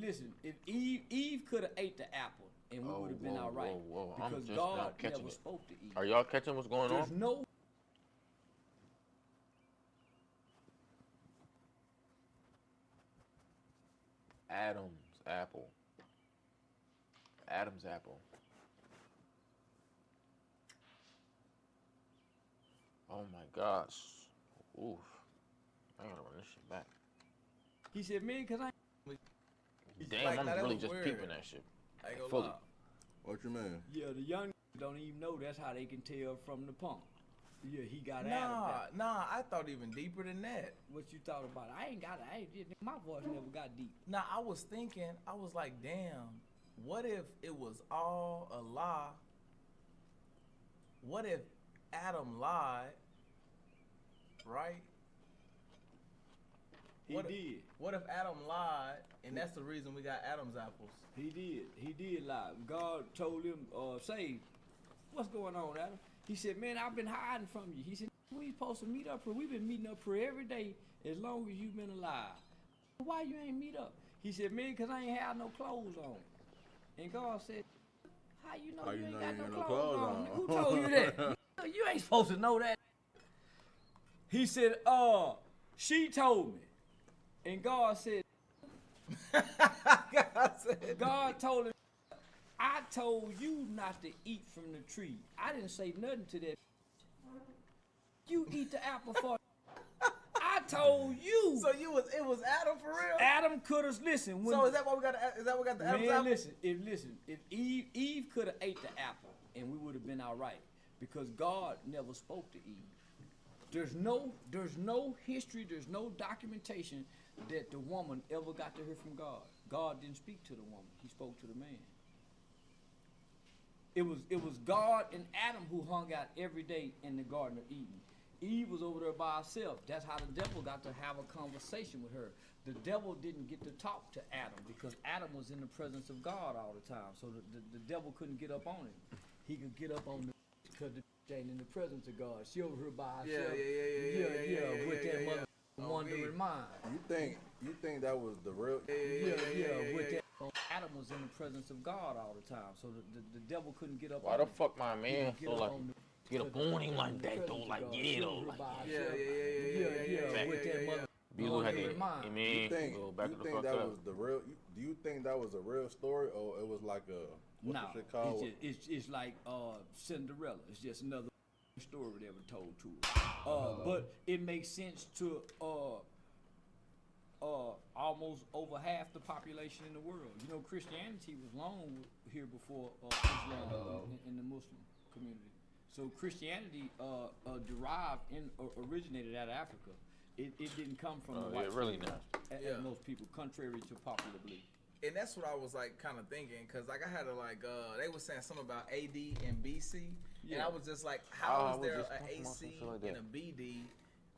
Listen, if Eve could have ate the apple and we would have been all right. Because God never spoke to Eve. Are y'all catching what's going on? There's no Adam's apple. Adam's apple. Oh my gosh. Oof. I gotta run this shit back. He said, man, because I... Damn, I'm really just peeping that shit. I ain't fully. gonna lie. What you mean? Yeah, the young don't even know that's how they can tell from the punk. Yeah, he got Adam. Nah, I thought even deeper than that. What you thought about it? My voice never got deep. Nah, I was thinking, I was like, damn, what if it was all a lie? What if Adam lied, right? He did. What if Adam lied, and that's the reason we got Adam's apples? He did lie. God told him, say, what's going on, Adam? He said, man, I've been hiding from you. He said, we supposed to meet up here. We've been meeting up here every day as long as you've been alive. Why you ain't meet up? He said, man, because I ain't had no clothes on. And God said, how you know you ain't got no clothes on? Who told you that? You ain't supposed to know that. He said, she told me. And God said, God told him, I told you not to eat from the tree. I didn't say nothing to that. You eat the apple for I told you. So it was Adam for real? Adam could have listened. So is that why we got the Adam's apple? Listen, if Eve could have ate the apple and we would have been all right, because God never spoke to Eve. There's no history, there's no documentation that the woman ever got to hear from God. God didn't speak to the woman, he spoke to the man. It was God and Adam who hung out every day in the Garden of Eden. Eve was over there by herself. That's how the devil got to have a conversation with her. The devil didn't get to talk to Adam because Adam was in the presence of God all the time. So the devil couldn't get up on him. He could get up on the because the ain't in the presence of God. She over here by herself. Yeah, with that mother wandering mind. You think that was the real? Yeah, with that. Adam was in the presence of God all the time, so the devil couldn't get up. Why the fuck my man so like get up on him like that though? Like though, like yeah. With that mother. Beelu had to, go back to the fuck up. Was the real? Do you think that was a real story, or it was like a what's it called? It's like Cinderella. It's just another story that was told to her. But it makes sense to almost over half the population in the world. You know, Christianity was long here before Islam in the Muslim community. So Christianity originated out of Africa. It didn't come from the white really as most people, contrary to popular belief. And that's what I was like kind of thinking, cause like I had to like they were saying something about AD and BC, and I was just like, how is there an AC and a BD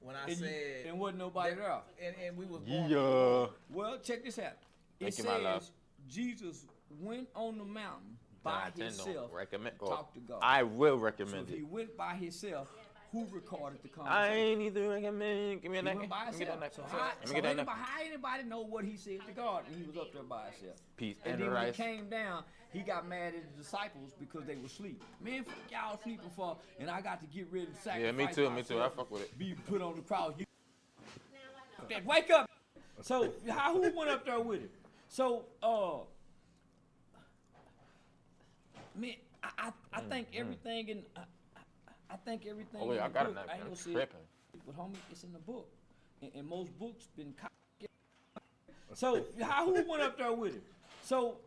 when I said and wasn't nobody there? And we was born. Yeah. Well, check this out. It Thank you, my love. says Jesus went on the mountain by himself to talk to God. I will recommend So if he it. went by himself, who recorded the conversation? I ain't even recommend. Give me a He neck. went by Give me that himself. neck. So how anybody know what he said to God? And he was up there by himself. Peace And and then when he rice. came down, he got mad at the disciples because they were asleep. Man, fuck y'all sleeping for, and I got to get ready to sacrifice Yeah, me too. Me too. I myself, fuck with it. be put on the cross. Wake up. So who went up there with him? So man, I think everything in I think everything. Oh wait, in I the got book, it now. I ain't gonna say it, but homie, it's in the book, and most books been copied. So who went up there with him? So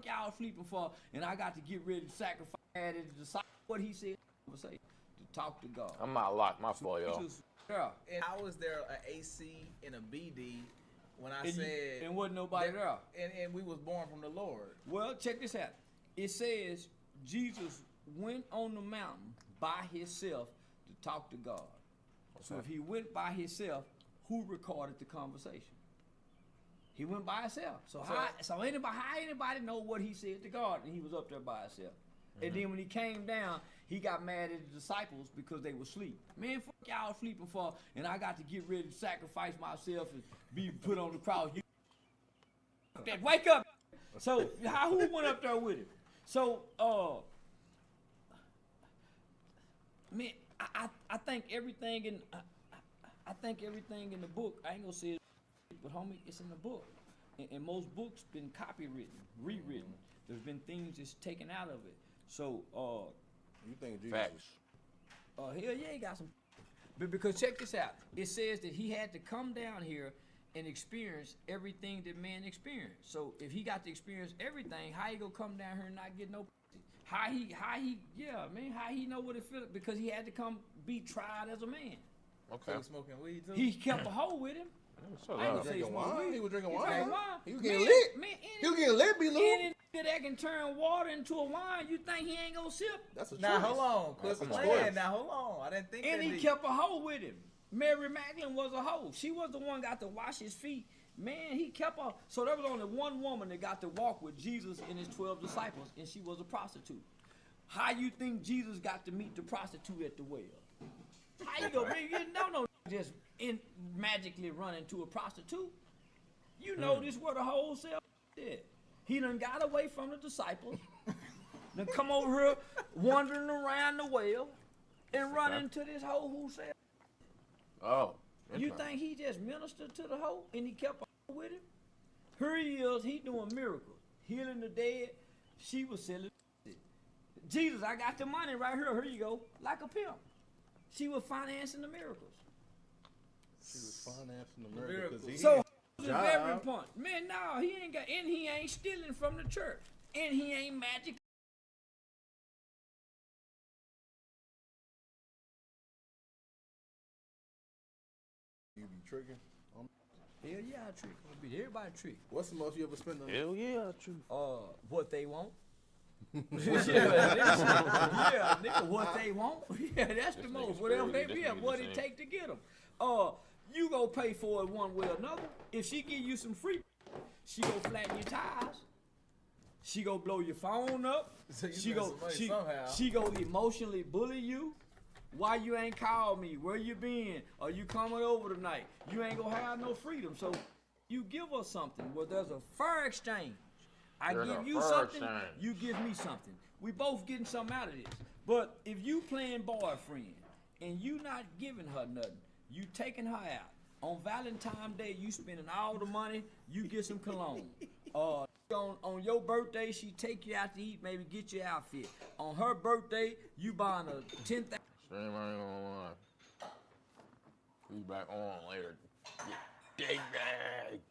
y'all sleeping for, and I got to get ready to sacrifice. And decide what he said. Say to talk to God. I'm not locked. My fault, y'all. And how is there an AC and a BD when I said and wasn't nobody there? And we was born from the Lord. Well, check this out. It says Jesus went on the mountain by himself to talk to God. Okay. So if he went by himself, who recorded the conversation? He went by himself. So how anybody know what he said to God? And he was up there by himself. And then when he came down, he got mad at the disciples because they were asleep. Man, fuck y'all sleeping for, and I got to get ready to sacrifice myself and be put on the cross. Wake up. So who went up there with him? So man, I think everything in the book, I ain't gonna say it, but homie, it's in the book. And most books been copywritten, rewritten. There's been things that's taken out of it. So you think Jesus? Facts. Hell yeah, he got some. But because check this out, it says that he had to come down here and experience everything that man experienced. So if he got to experience everything, how he gonna come down here and not get no? How he know what it feels? Because he had to come be tried as a man. Okay. He was smoking weed too. He kept a hoe with him. He was drinking wine. He was drinking wine. He was Man, getting lit. Man, He was getting lit, B-Lou. Any nigga that can turn water into a wine, you think he ain't gonna sip? That's a Now choice. hold on, quit playing. Now hold on. I didn't think And that he deep. kept a hoe with him. Mary Magdalene was a hoe. She was the one got to wash his feet. Man, he kept her. So there was only one woman that got to walk with Jesus and his 12 disciples, and she was a prostitute. How you think Jesus got to meet the prostitute at the well? How you gonna bring? You don't just magically run into a prostitute. You know this where the whole cell did. He done got away from the disciples. Then come over here wandering around the well and run into this hoe who said. Oh. You think he just ministered to the hoe and he kept on with him? Here he is, he doing miracles, healing the dead. She was selling it. Jesus, I got the money right here. Here you go, like a pimp. She was financing the miracles. She was financing the miracles. So the very point, man, no, he ain't got, and he ain't stealing from the church, and he ain't magic. You be tricking? Hell yeah, I trick. Everybody trick. What's the most you ever spent on? Hell yeah, I trick. What they want. Yeah, nigga, what they want. Yeah, that's the most. Whatever they be, what it take to get them. You go pay for it one way or another. If she give you some free, she go flatten your tires. She go blow your phone up. So you she spend go some money somehow. She go emotionally bully you. Why you ain't called me? Where you been? Are you coming over tonight? You ain't gonna have no freedom. So you give us something. Well, there's a fair exchange. I give you something, you give me something. We both getting something out of this. But if you playing boyfriend and you not giving her nothing, you taking her out. On Valentine's Day, you spending all the money, you get some cologne. On your birthday, she take you out to eat, maybe get your outfit. On her birthday, you buying a 10,000. Stream, I ain't gonna lie. Be back on later. Dig bag.